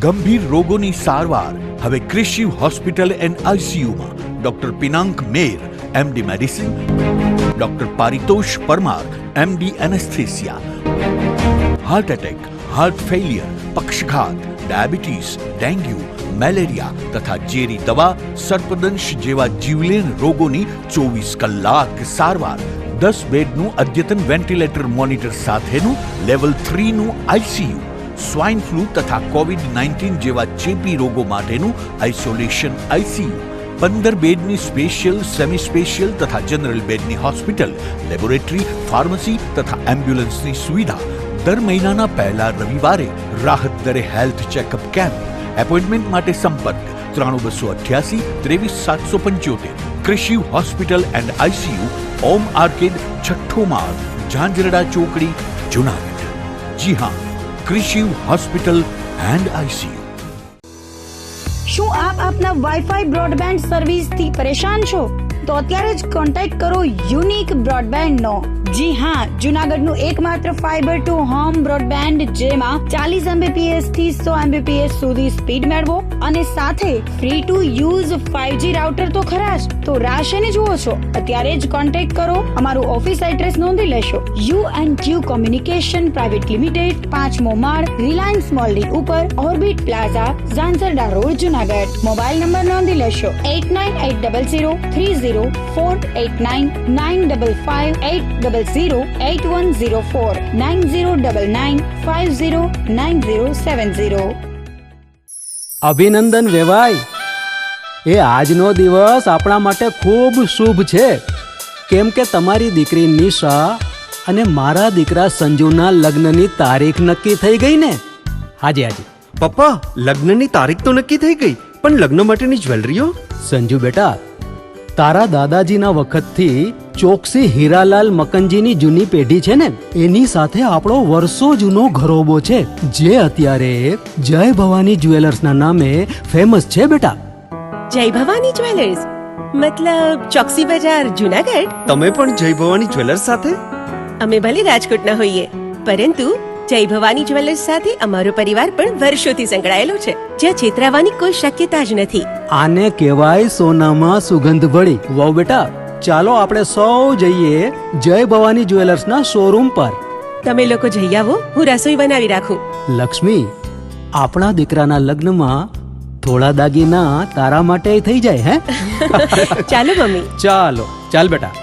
ગંભીર રોગોની સારવાર હવે ક્રિશિવ હોસ્પિટલ એન્ડ આઈસીયુમાં doctor Pinank Mer, MD medicine, doctor Paritosh Parmar, MD anaesthesia, heart attack, heart failure, પક્ષઘાત, ડાયાબિટીસ, ડેન્ગ્યુ, મેલેરિયા તથા ઝેરી દવા, સર્પદંશ જેવા જીવલેણ રોગોની 24 કલાક સારવાર, 10 બેડનું અદ્યતન વેન્ટિલેટર મોનિટર સાથેનું લેવલ 3નું આઈસીયુ, સ્વાઇન ફ્લૂ તથા કોવિડ-19 જેવા ચેપી રોગો માટેનું આઇસોલેશન આઈસીયુ, 15 બેડની સ્પેશિયલ, સેમી સ્પેશિયલ તથા જનરલ બેડની હોસ્પિટલ, લેબોરેટરી, ફાર્મસી તથા એમ્બ્યુલન્સની સુવિધા, દર મહિનાના પહેલા રવિવારે રાહત દરે હેલ્થ ચેકઅપ કેમ્પ. એપોઇન્ટમેન્ટ માટે સંપર્ક 9288 23775. Krishiv hospital and ICU, Om arcade, છઠ્ઠો માળ, ઝાંઝરડા ચોકડી, જુનાગઢ. જી હા, ક્રિશિવ હોસ્પિટલ એન્ડ આઈસીયુ. શું આપ આપના વાઈફાઈ બ્રોડબેન્ડ સર્વિસથી પરેશાન છો? તો અત્યારે જ કોન્ટેક્ટ કરો યુનિક બ્રોડબેન્ડ નો. જી હા, જુનાગઢનું એકમાત્ર ફાઈબર ટુ હોમ બ્રોડબેન્ડ, જેમાં 40 Mbps થી 100 Mbps સુધી સ્પીડ મેળવો અને સાથે free to use 5G router તો ખરા જ. તો રાહ શેની જુઓ છો? અત્યારે જ કોન્ટેક્ટ કરો. અમારું ઓફિસ એડ્રેસ નોંધી લેશો. U&Q કોમ્યુનિકેશન પ્રાઇવેટ લિમિટેડ, 5મો માળ, રિલાયન્સ મોલની ઉપર, orbit plaza, Zanzarda road, Junagadh. Mobile number નોંધી લેશો 89800304899558008104 9099509070. અભિનંદન વેવાય. એ આજનો દિવસ આપણા માટે ખૂબ શુભ છે, કેમ કે તમારી દીકરી નિશા અને મારા દીકરા સંજુના લગ્નની તારીખ નક્કી થઈ ગઈ ને. હાજી હાજી પપ્પા, લગ્નની તારીખ તો નક્કી થઈ ગઈ, પણ લગ્ન માટેની જ્વેલરીઓ? સંજુ બેટા, તારા દાદાજીના વખતથી ચોકસી હીરાલાલ મકનજીની જૂની પેઢી છે ને, એની સાથે આપણો વર્ષો જૂનો ઘરોબો છે, જે અત્યારે જય ભવાની જ્વેલર્સના નામે ફેમસ છે બેટા. જય ભવાની જ્વેલર્સ મતલબ ચોકસી બજાર, જુનાગઢ? તમે પણ જય ભવાની જ્વેલર્સ સાથે? અમે ભલે રાજકોટના હોઈએ, પરંતુ જય ભવાની જ્વેલર્સ સાથે અમારો પરિવાર પણ વર્ષોથી સંકળાયેલો છે, જ્યાં છેતરાવાની કોઈ શક્યતા જ નથી. આને કહેવાય સોનામાં સુગંધ ભળી. વાવ બેટા, ચાલો આપણે સૌ જઈએ જય ભવાની જ્વેલર્સના શોરૂમ પર. તમે લોકો જઈ આવો, હું રસોઈ બનાવી રાખું. લક્ષ્મી, આપણા દીકરાના લગ્નમાં થોડા દાગીના તારા માટે થઈ જાય. હે ચાલો મમ્મી. ચાલો ચાલ બેટા.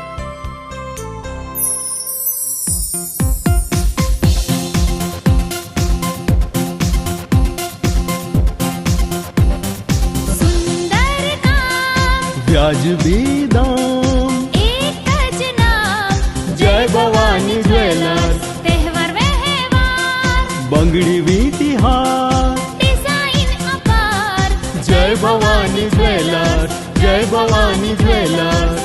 વ્યાજબી દામ, એક જ નામ, જય ભવાની જ્વેલર્સ. તહેવાર વ્યવહાર, બંગડી વીંટી હાર, ડિઝાઇન અપાર, જય ભવાની જ્વેલર્સ, જય ભવાની જ્વેલર્સ.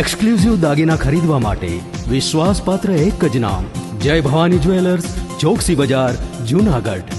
એક્સક્લુઝિવ દાગીના ખરીદવા માટે વિશ્વાસપાત્ર એક જ નામ, જય ભવાની જ્વેલર્સ, ચોકસી બજાર, જુનાગઢ.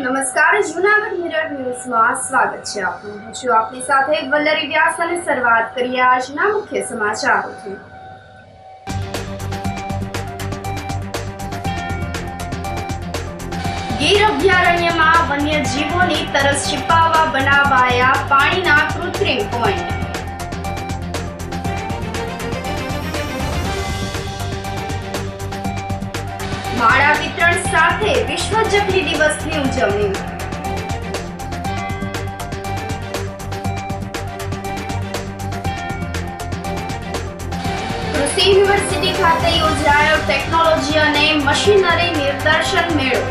નમસ્કાર, જૂનાગઢ મિરર ન્યૂઝમાં સ્વાગત છે આપનું. હું છું આપની સાથે વલ્લરી વ્યાસ અને શરૂઆત કરીએ આજના મુખ્ય સમાચારોથી. ગીર અભયારણ્યમાં વન્યજીવોની તરસ છિપાવવા બનાવાયા પાણીના કૃત્રિમ પોઈન્ટ. માળા વિતરણ સાથે વિશ્વ ચકલી દિવસની ઉજવણી. કૃષિ યુનિવર્સિટી ખાતે યોજાયો ટેકનોલોજી અને મશીનરી નિદર્શન મેળો.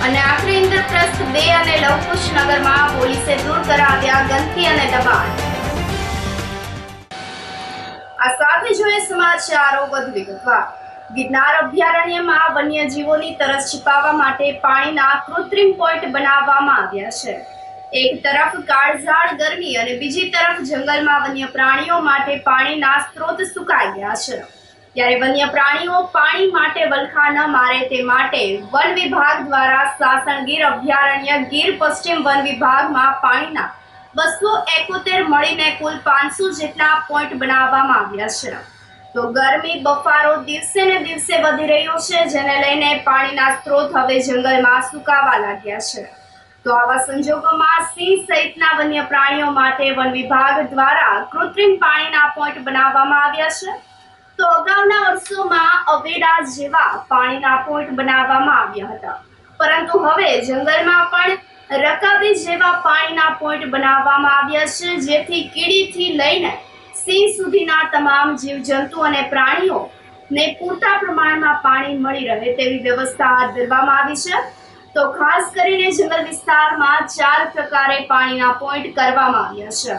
અને આખરે ઇન્દ્રપ્રસ્થ 2 અને લવકુશ નગરમાં પોલીસે દૂર કરાવ્યા ગંદકી અને દબાણ. આ સાથે જોઈએ સમાચારો વધુ વિગતવાર. ગિરનાર અભયારણ્યમાં વન્યજીવોની તરસ छिपाવવા માટે પાણીના કૃત્રિમ પોઈન્ટ બનાવવામાં આવ્યા છે. એક તરફ કાળઝાળ ગરમી અને બીજી તરફ જંગલમાં વન્ય પ્રાણીઓ માટે પાણીના સ્ત્રોત સુકાઈ ગયા છે. ત્યારે વન્ય પ્રાણીઓ પાણી માટે વલખા ન મારે તે માટે વન વિભાગ દ્વારા સાસણગીર અભયારણ્ય ગીર પશ્ચિમ વન વિભાગમાં પાણીના 271 મળીને કુલ 500 જેટલા પોઈન્ટ બનાવવામાં આવ્યા છે. તો ગરમી બફારો દિવસે ને દિવસે વધી રહ્યો છે, જેને લઈને પાણીના સ્ત્રોત હવે જંગલમાં સુકાવા લાગ્યા છે. તો આવા સંજોગોમાં સિંહ સહિતના વન્ય પ્રાણીઓ માટે વન વિભાગ દ્વારા કૃત્રિમ પાણીના પોઈન્ટ બનાવવામાં આવ્યા છે. તો અગાઉના વર્ષોમાં અવેડા જેવા પાણીના પોઈન્ટ બનાવવામાં આવ્યા હતા, પરંતુ હવે જંગલમાં પણ રકાબી જેવા પાણીના પોઈન્ટ બનાવવામાં આવ્યા છે, જેથી કીડીથી લઈને સિંહ સુધીના તમામ જીવજંતુ અને પ્રાણીઓને પૂરતા પ્રમાણમાં પાણી મળી રહે તેવી વ્યવસ્થા હાથ ધરવામાં આવી છે. તો ખાસ કરીને જંગલ વિસ્તારમાં 4 પ્રકારે પાણીના પોઈન્ટ કરવામાં આવ્યા છે,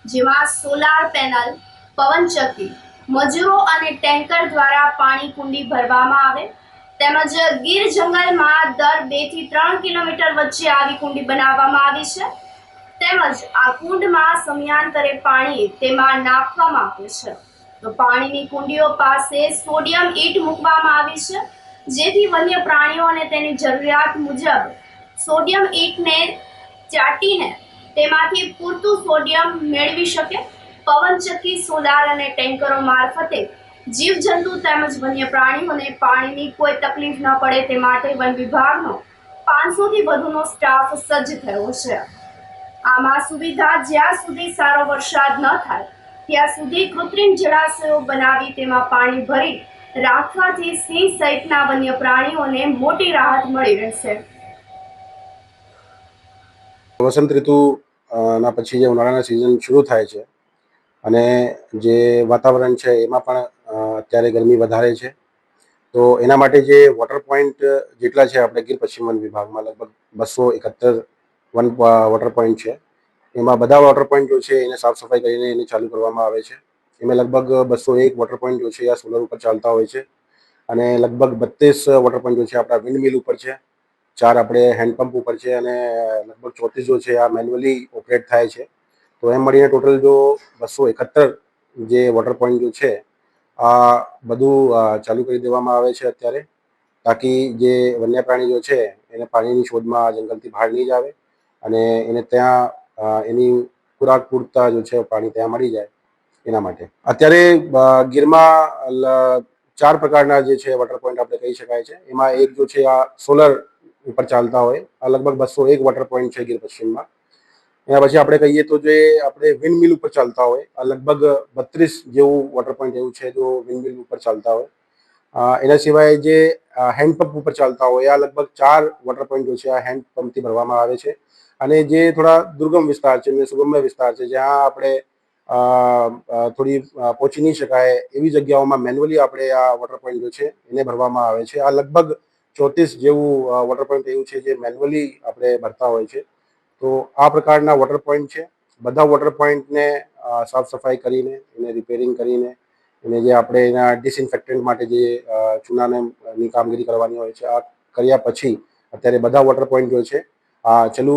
જેમાં સોલાર પેનલ, પવનચક્કી, મજૂરો અને ટેન્કર દ્વારા પાણી કુંડી ભરવામાં આવે, તેમજ ગીર જંગલમાં દર 2 થી 3 કિલોમીટર વચ્ચે આવી કુંડી બનાવવામાં આવી છે. તેમજ આ કુંડમાં સમયાંતરે પાણી તેમાં નાખવામાં આવે છે. તો પાણીની કુંડીઓ પાસે સોડિયમ ઈંટ મૂકવામાં આવી છે, જેથી વન્ય પ્રાણીઓ અને તેની જરૂરિયાત મુજબ સોડિયમ ઈંટને ચાટીને તેમાંથી પૂરતું સોડિયમ મેળવી શકે. પવનચક્કી, સોલાર અને ટેન્કરો મારફતે જીવજંતુ તેમજ વન્ય પ્રાણીઓને પાણીની કોઈ તકલીફ ન પડે તે માટે વન વિભાગનો 500 થી વધુનો સ્ટાફ સજ્જ થયો છે. આમાં સુવિધા જ્યાં સુધી સારો વરસાદ ન થાય ત્યાં સુધી કૃત્રિમ જળાશયો બનાવી તેમાં પાણી ભરી રાખવાથી સિંહ સહિતના વન્ય પ્રાણીઓને મોટી રાહત મળી રહેશે. વસંત ઋતુ ના પછી જે ઉનાળાના સિઝન શરૂ થાય છે અને જે વાતાવરણ છે એમાં પણ અત્યારે ગરમી વધારે છે. તો એના માટે જે વોટર પોઈન્ટ જેટલા છે આપણે ગીર પશ્ચિમ વન વિભાગમાં લગભગ 271 વોટર પોઈન્ટ છે. એમાં બધા વોટર પોઈન્ટ જો છે એને સાફ સફાઈ કરીને એને ચાલુ કરવામાં આવે છે. એમાં લગભગ 201 વોટર પોઈન્ટ જો છે આ સોલર ઉપર ચાલતા હોય છે અને લગભગ 32 વોટર પોઈન્ટ જો છે આપણા વિન્ડ મિલ ઉપર છે, 4 આપણે હેન્ડપંપ ઉપર છે અને લગભગ 34 જો છે આ મેન્યુઅલી ઓપરેટ થાય છે. તો એમ મળીને ટોટલ જો 271 જે વોટર પોઈન્ટ જો છે આ બધું ચાલુ કરી દેવામાં આવે છે અત્યારે, તાકી જે વન્ય પ્રાણી જો છે એને પાણીની શોધમાં જંગલથી બહાર નહીં જ આવે અને એને ત્યાં એની ખોરાક પૂરતા જો છે પાણી ત્યાં મળી જાય એના માટે. અત્યારે ગીરમાં 4 પ્રકારના જે છે વોટર પોઈન્ટ આપણે કહી શકાય છે. એમાં એક જો છે આ સોલર ઉપર ચાલતા હોય, આ લગભગ 201 વોટર પોઈન્ટ છે ગીર પશ્ચિમમાં. એના પછી આપણે કહીએ તો જે આપણે વિન્ડ મિલ ઉપર ચાલતા હોય આ લગભગ 32 જેવું વોટર પોઈન્ટ એવું છે જો વિન્ડ મિલ ઉપર ચાલતા હોય. એના સિવાય જે હેન્ડપંપ ઉપર ચાલતા હોય આ લગભગ 4 વોટર પોઈન્ટ જો છે આ હેન્ડપંપથી ભરવામાં આવે છે. અને જે થોડા દુર્ગમ વિસ્તાર છે, સુગમ્ય વિસ્તાર છે, જ્યાં આપણે થોડી પહોંચી નહીં શકાય એવી જગ્યાઓમાં મેન્યુઅલી આપણે આ વોટર પોઈન્ટ જો છે એને ભરવામાં આવે છે. આ લગભગ 34 જેવું વોટર પોઈન્ટ એવું છે જે મેન્યુઅલી આપણે ભરતા હોય છે. તો આ પ્રકારના વોટર પોઈન્ટ છે. બધા વોટર પોઈન્ટને સાફ સફાઈ કરીને એને રિપેરિંગ કરીને એને જે આપણે એના ડિસઇન્ફેક્ટન્ટ માટે જે ચૂનાની કામગીરી કરવાની હોય છે આ કર્યા પછી અત્યારે બધા વોટર પોઈન્ટ જો છે ચાલુ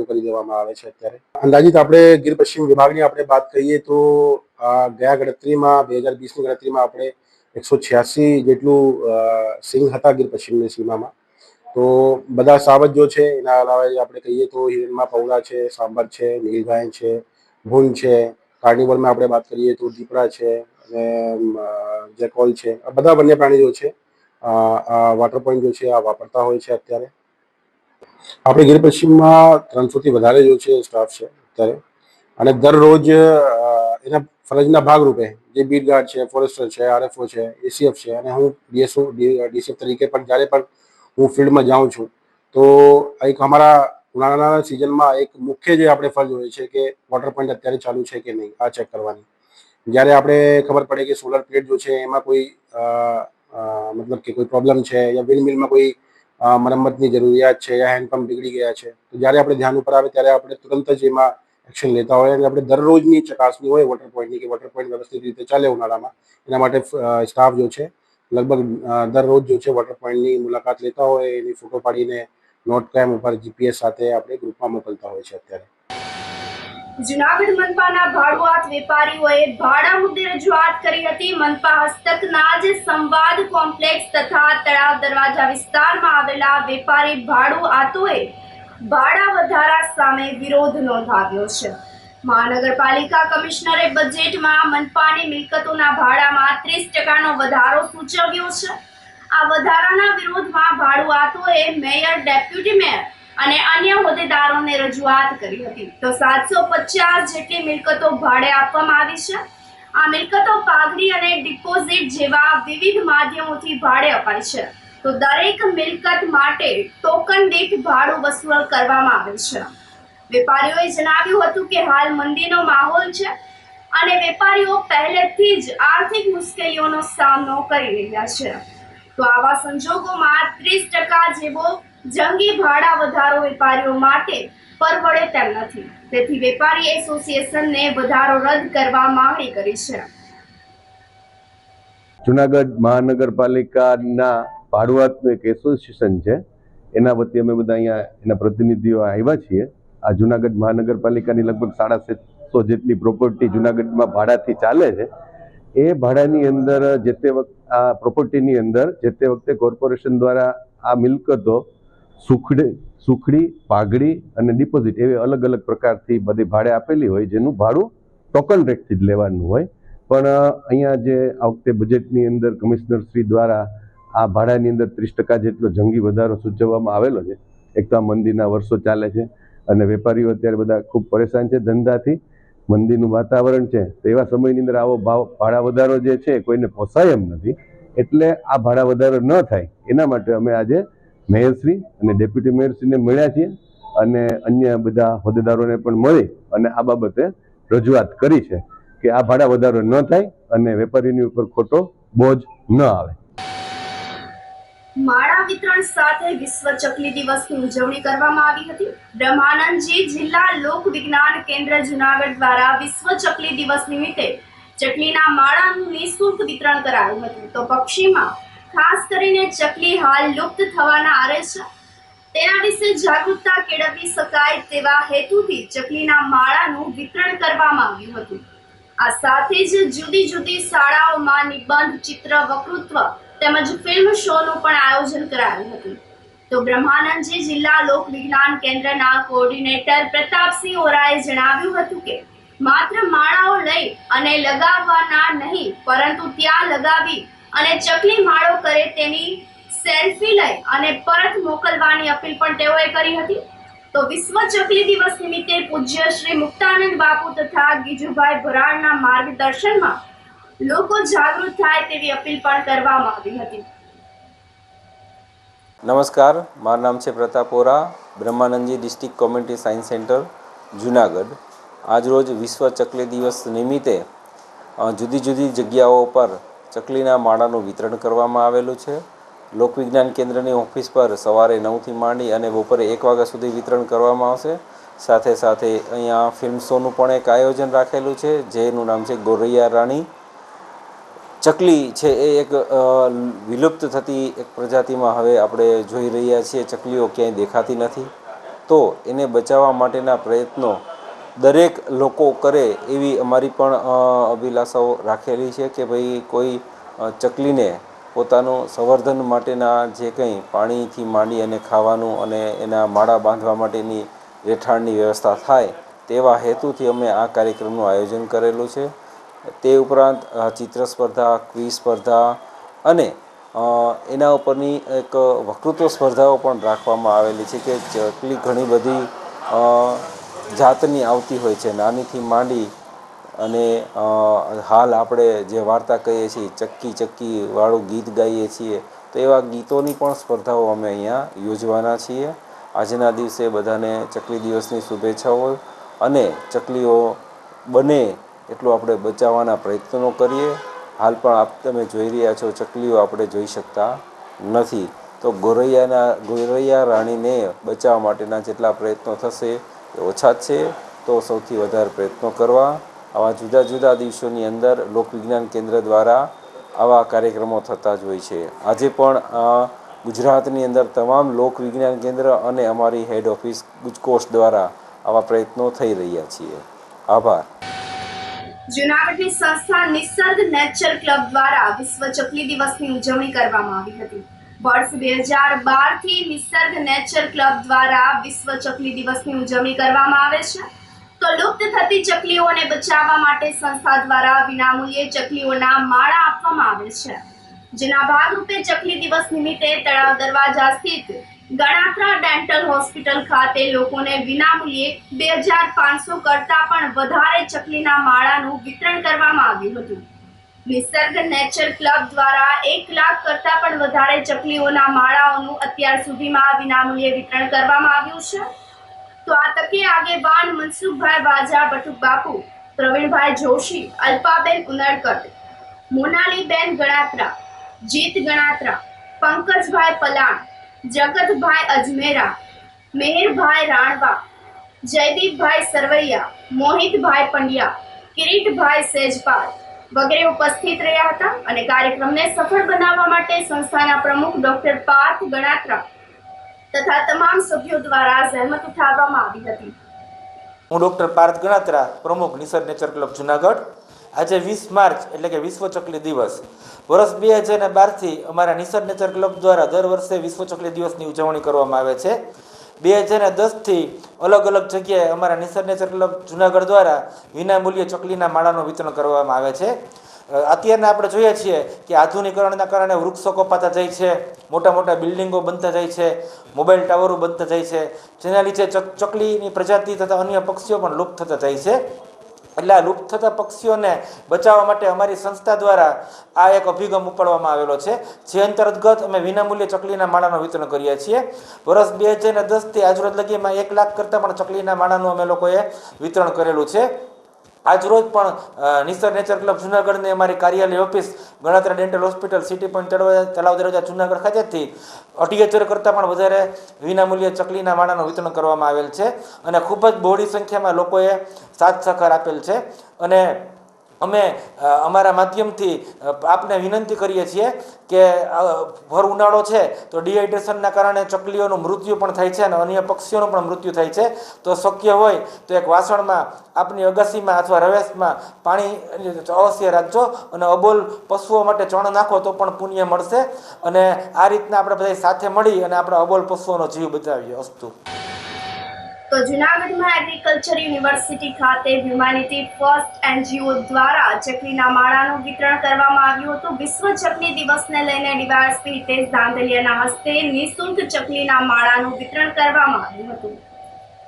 કરી દેવામાં આવે છે. અત્યારે અંદાજિત આપણે ગીર પશ્ચિમ વિભાગની આપણે વાત કરીએ તો ગયા ગણતરીમાં 2020ની ગણતરીમાં આપણે 186 જેટલું સિંહ હતા ગીર પશ્ચિમની સીમામાં. તો બધા સાવજ જો છે એના અલાવા આપણે કહીએ તો હિરણમાં પૌળા છે, સાંભર છે, નીલગાય છે, ભૂંડ છે, કાર્નિવલમાં આપણે વાત કરીએ તો દીપડા છે અને જેકોલ છે. આ બધા વન્ય પ્રાણી જો છે આ વોટર પોઈન્ટ જો છે આ વાપરતા હોય છે અત્યારે. આપણે ગીર પશ્ચિમમાં 300 થી વધારે જો છે સ્ટાફ છે અત્યારે અને દરરોજ એના ફરજના ભાગરૂપે જે બીટ ગાર્ડ છે, ફોરેસ્ટર છે, આરએફઓ છે, એસીએફ છે અને હું ડીસીએફ તરીકે પણ જ્યારે પણ હું ફિલ્ડમાં જાઉં છું તો એક અમારા ઉનાળાના સિઝનમાં એક મુખ્ય જે આપણે ફરજ હોય છે કે વોટર પોઈન્ટ અત્યારે ચાલુ છે કે નહીં આ ચેક કરવાની. જ્યારે આપણે ખબર પડે કે સોલર પ્લેટ જો છે એમાં કોઈ મતલબ કે કોઈ પ્રોબ્લેમ છે યા વિન્ડ મિલમાં કોઈ મરમ્મતની જરૂરિયાત છે યા હેન્ડપંપ બીગડી ગયા છે, તો જ્યારે આપણે ધ્યાન ઉપર આવે ત્યારે આપણે તુરંત જ એમાં એક્શન લેતા હોય અને આપણે દરરોજની ચકાસણી હોય વોટર પોઈન્ટની કે વોટર પોઈન્ટ વ્યવસ્થિત રીતે ચાલે ઉનાળામાં. એના માટે સ્ટાફ જો છે લગભગ દરરોજ જો છે વોટર પોઈન્ટની મુલાકાત લેતા હોય, એની ફોટો પાડીને નોટ કેમ ઉપર જીપીએસ સાથે આપણે ગ્રુપમાં મોકલતા હોય છે. અત્યારે જુનાગઢ મનપાના ભાડુઆત વેપારીઓએ ભાડા મુદ્દે રજૂઆત કરી હતી. મનપા હસ્તકના જ સંવાદ કોમ્પ્લેક્સ તથા તળાવ દરવાજા વિસ્તારમાં આવેલા વેપારી ભાડુઆતોએ ભાડા વધારા સામે વિરોધ નોંધાવ્યો છે. મહાનગરપાલિકા કમિશનરે બજેટમાં મનપાની મિલકતોના ભાડામાં 30% વધારો સૂચવ્યો છે. આ વધારાના વિરોધમાં ભાડુઆતોએ મેયર, ડેપ્યુટી મેયર અને અન્ય હોદ્દેદારોને રજૂઆત કરી હતી. તો 750 જેટલી મિલકતો ભાડે આપવામાં આવી છે. આ મિલકતો પાઘડી અને ડિપોઝિટ જેવા વિવિધ માધ્યમોથી ભાડે અપાય છે. તો દરેક મિલકત માટે ટોકન દીઠ ભાડું વસૂલ કરવામાં આવે છે. વેપારીઓએ જણાવ્યું હતું કે હાલ મંદીનો માહોલ છે અને વેપારીઓ પહેલેથી જ આર્થિક મુશ્કેલીઓનો સામનો કરી રહ્યા છે. તો આવા સંજોગોમાં 30% જેવો જંગી ભાડા વધારો વેપારીઓ માટે પરવડે તેમ નથી. તેથી વેપારી એસોસિએશનને વધારો રદ કરવા માંગણી કરી છે. જુનાગઢ મહાનગરપાલિકાના ભાડુઆતનું એક એસોસિએશન છે, એના વતી અમે બધા અહીંયા એના પ્રતિનિધિઓ આવ્યા છીએ. આ જુનાગઢ મહાનગરપાલિકાની લગભગ 750 જેટલી પ્રોપર્ટી જુનાગઢમાં ભાડાથી ચાલે છે. એ ભાડાની અંદર જે તે વખતે આ પ્રોપર્ટીની અંદર જે તે વખતે કોર્પોરેશન દ્વારા આ મિલકતો સુખડી, પાઘડી અને ડિપોઝિટ એવી અલગ અલગ પ્રકારથી બધી ભાડે આપેલી હોય, જેનું ભાડું ટોકન રેટથી જ લેવાનું હોય. પણ અહીંયા જે આ વખતે બજેટની અંદર કમિશનર શ્રી દ્વારા આ ભાડાની અંદર 30% જેટલો જંગી વધારો સૂચવવામાં આવેલો છે. એક તો આ મંદીના વર્ષો ચાલે છે અને વેપારીઓ અત્યારે બધા ખૂબ પરેશાન છે ધંધાથી. મંદીનું વાતાવરણ છે, તો એવા સમયની અંદર આવો ભાડા વધારો જે છે કોઈને પોસાય એમ નથી. એટલે આ ભાડા વધારો ન થાય એના માટે અમે આજે મેયરશ્રી અને ડેપ્યુટી મેયરશ્રીને મળ્યા છીએ અને અન્ય બધા હોદ્દેદારોને પણ મળી અને આ બાબતે રજૂઆત કરી છે કે આ ભાડા વધારો ન થાય અને વેપારીની ઉપર ખોટો બોજ ન આવે. માળા વિતરણ સાથે વિશ્વ ચકલી દિવસની ઉજવણી કરવામાં આવી હતી. બ્રહ્માનંદજી જિલ્લા લોક વિજ્ઞાન કેન્દ્ર જુનાગઢ દ્વારા વિશ્વ ચકલી દિવસ નિમિત્તે ચકલીના માળાનું નિઃશુલ્ક વિતરણ કરાયું હતું. તો પક્ષીમાં ખાસ કરીને ચકલી હાલ લુપ્ત થવાના આરે છે, તેના વિશે જાગૃતતા કેળવી શકાય તેવા હેતુથી ચકલીના માળાનું વિતરણ કરવામાં આવ્યું હતું. આ સાથે જ જુદી જુદી શાળાઓમાં નિબંધ, ચિત્ર, વક્તૃત્વ તેમજ ફિલ્મ શોનું પણ આયોજન કરાયું હતું. તો બ્રહ્માનંદજી જિલ્લા લોક વિજ્ઞાન કેન્દ્રના કોઓર્ડિનેટર પ્રતાપસિંહ ઓરાએ જણાવ્યું હતું કે માત્ર માળાઓ લઈ અને લગાવવાના નહીં, પરંતુ ત્યાં લગાવી અને ચકલી માળો કરે તેની સેલ્ફી લઈ અને પરત મોકલવાની અપીલ પણ તેઓએ કરી હતી. તો વિશ્વ ચકલી દિવસ નિમિત્તે પૂજ્ય શ્રી મુક્તાનંદ બાપુ તથા ગીજુભાઈ ભરાડના માર્ગદર્શનમાં લોકો જાગૃત થાય તેવી અપીલ પણ કરવામાં આવી હતી. નમસ્કાર, મારું નામ છે Pratap Ora, Brahmanandji district community science centre Junagadh. આજરોજ વિશ્વ ચકલી દિવસ નિમિત્તે જુદી જુદી જગ્યાઓ પર ચકલીના માળાનું વિતરણ કરવામાં આવેલું છે. લોકવિજ્ઞાન કેન્દ્રની ઓફિસ પર સવારે 9થી માંડી અને બપોરે 1 વાગ્યા સુધી વિતરણ કરવામાં આવશે. સાથે સાથે અહીંયા ફિલ્મ શોનું પણ એક આયોજન રાખેલું છે, જેનું નામ છે ગોરૈયા રાણી. ચકલી છે એ એક વિલુપ્ત થતી એક પ્રજાતિમાં હવે આપણે જોઈ રહ્યા છીએ. ચકલીઓ ક્યાંય દેખાતી નથી, તો એને બચાવવા માટેના પ્રયત્નો દરેક લોકો કરે એવી અમારી પણ અભિલાષાઓ રાખેલી છે કે ભાઈ કોઈ ચકલીને પોતાનું સંવર્ધન માટેના જે કંઈ પાણીથી માંડી અને ખાવાનું અને એના માળા બાંધવા માટેની રહેઠાણની વ્યવસ્થા થાય તેવા હેતુથી અમે આ કાર્યક્રમનું આયોજન કરેલું છે. તે ઉપરાંત ચિત્ર સ્પર્ધા, ક્વિઝ સ્પર્ધા અને એના ઉપરની એક વક્તૃત્વ સ્પર્ધાઓ પણ રાખવામાં આવેલી છે કે ચકલી ઘણી બધી જાતની આવતી હોય છે, નાનીથી માંડી અને હાલ આપણે જે વાર્તા કહીએ છીએ ચક્કી ચક્કી વાળું ગીત ગાઈએ છીએ, તો એવા ગીતોની પણ સ્પર્ધાઓ અમે અહીંયા યોજવાના છીએ. આજના દિવસે બધાને ચકલી દિવસની શુભેચ્છાઓ અને ચકલીઓ બને એટલું આપણે બચાવવાના પ્રયત્નો કરીએ. હાલ પણ તમે જોઈ રહ્યા છો ચકલીઓ આપણે જોઈ શકતા નથી, તો ગોરૈયા રાણીને બચાવવા માટેના જેટલા પ્રયત્નો થશે એ ઓછા જ છે. તો સૌથી વધારે પ્રયત્નો કરવા. આવા જુદા જુદા દિવસોની અંદર લોકવિજ્ઞાન કેન્દ્ર દ્વારા આવા કાર્યક્રમો થતા જ હોય છે. આજે પણ ગુજરાતની અંદર તમામ લોક વિજ્ઞાન કેન્દ્ર અને અમારી હેડ ઓફિસ ગુજકોસ્ટ દ્વારા આવા પ્રયત્નો થઈ રહ્યા છીએ. આભાર. જૂનાગઢની સંસ્થા નિસર્ગ નેચર ક્લબ દ્વારા વિશ્વ ચકલી દિવસની ઉજવણી કરવામાં આવી હતી. વર્ષ 2012 થી નિસર્ગ નેચર ક્લબ દ્વારા વિશ્વ ચકલી દિવસની ઉજવણી કરવામાં આવે છે. તો લુપ્ત થતી ચકલીઓને બચાવવા માટે સંસ્થા દ્વારા વિનામૂલ્યે ચકલીઓના માળા આપવામાં આવે છે. જેના ભાગરૂપે ચકલી દિવસ નિમિત્તે તળાવ દરવાજા સ્થિત ગણાત્રા ડેન્ટલ હોસ્પિટલ ખાતે લોકોને વિનામૂલ્યે 2500 કરતાં પણ વધારે ચકલીના માળાનું વિતરણ કરવામાં આવ્યું હતું. નિસર્ગ નેચર ક્લબ દ્વારા 1 લાખ કરતાં પણ વધારે ચકલીઓના માળાઓનું અત્યાર સુધીમાં વિનામૂલ્યે વિતરણ કરવામાં આવ્યું છે. તો આ તકે આગેવાન મનસુખભાઈ વાજા, બટુક બાપુ, પ્રવીણભાઈ જોશી, અલ્પાબેન ઉનડકટ, મોનાલીબેન ગણાત્રા, જીત ગણાત્રા, પંકજભાઈ પલાણ, જગતભાઈ અજમેરા, મેહરભાઈ રાણવા, જયદીપભાઈ સરવૈયા, મોહિતભાઈ પંડ્યા, કિરીટભાઈ સેજપાલ વગેરે ઉપસ્થિત રહ્યા હતા અને કાર્યક્રમને સફળ બનાવવા માટે સંસ્થાના પ્રમુખ ડોક્ટર પાર્થ ગણાત્રા તથા તમામ સભ્યો દ્વારા જહેમત ઉઠાવવામાં આવી હતી. હું ડૉક્ટર પાર્થ ગણાત્રા, પ્રમુખ નિસર્ગ નેચર ક્લબ જુનાગઢ. આજે 20 માર્ચ એટલે કે વિશ્વ ચકલી દિવસ. વર્ષ 2012થી અમારા નિસર્ગ નેચર ક્લબ દ્વારા દર વર્ષે વિશ્વ ચકલી દિવસની ઉજવણી કરવામાં આવે છે. 2010થી અલગ અલગ જગ્યાએ અમારા નિસર્ગ નેચર ક્લબ જુનાગઢ દ્વારા વિનામૂલ્યે ચકલીના માળાનું વિતરણ કરવામાં આવે છે. અત્યારના આપણે જોઈએ છીએ કે આધુનિકરણના કારણે વૃક્ષો કપાતા જાય છે, મોટા મોટા બિલ્ડિંગો બનતા જાય છે, મોબાઈલ ટાવરો બનતા જાય છે, જેના લીધે ચકલીની પ્રજાતિ તથા અન્ય પક્ષીઓ પણ લુપ્ત થતા જાય છે. એટલે આ લુપ્ત થતા પક્ષીઓને બચાવવા માટે અમારી સંસ્થા દ્વારા આ એક અભિગમ ઉપાડવામાં આવેલો છે, જે અંતર્ગત અમે વિનામૂલ્યે ચકલીના માળાનું વિતરણ કરીએ છીએ. વર્ષ 2010થી આજરોજ લગીમાં 1 લાખ કરતાં પણ ચકલીના માળાનું અમે લોકોએ વિતરણ કરેલું છે. આજરોજ પણ નિસર્ગ નેચર ક્લબ જુનાગઢની અમારી કાર્યાલય office Ganatra dental hospital city point તળાવ દરવાજા જુનાગઢ ખાતેથી 2,500 કરતાં પણ વધારે વિનામૂલ્યે ચકલીના માળાનું વિતરણ કરવામાં આવેલ છે અને ખૂબ જ બહોળી સંખ્યામાં લોકોએ સાથ સહકાર આપેલ છે. અને અમે અમારા માધ્યમથી આપને વિનંતી કરીએ છીએ કે ભર ઉનાળો છે તો ડિહાઇડ્રેશનના કારણે ચકલીઓનું મૃત્યુ પણ થાય છે અને અન્ય પક્ષીઓનું પણ મૃત્યુ થાય છે. તો શક્ય હોય તો એક વાસણમાં આપની અગાસીમાં અથવા રવેશમાં પાણી અવશ્ય રાખજો અને અબોલ પશુઓ માટે ચણ નાખો તો પણ પુણ્ય મળશે. અને આ રીતના આપણે બધા સાથે મળી અને આપણા અબોલ પશુઓનો જીવ બચાવીએ. અસ્તુ. તો જૂનાગઢમાં એગ્રીકલ્ચર યુનિવર્સિટી ખાતે હ્યુમેનિટી ફર્સ્ટ એનજીઓ દ્વારા ચકલીના માળાનું વિતરણ કરવામાં આવ્યું હતું. વિશ્વ ચકલી દિવસને લઈને ડીવાયએસપી હિતેશ ધાંધલિયાના હસ્તે નિઃશુલ્ક ચકલીના માળાનું વિતરણ કરવામાં આવ્યું હતું.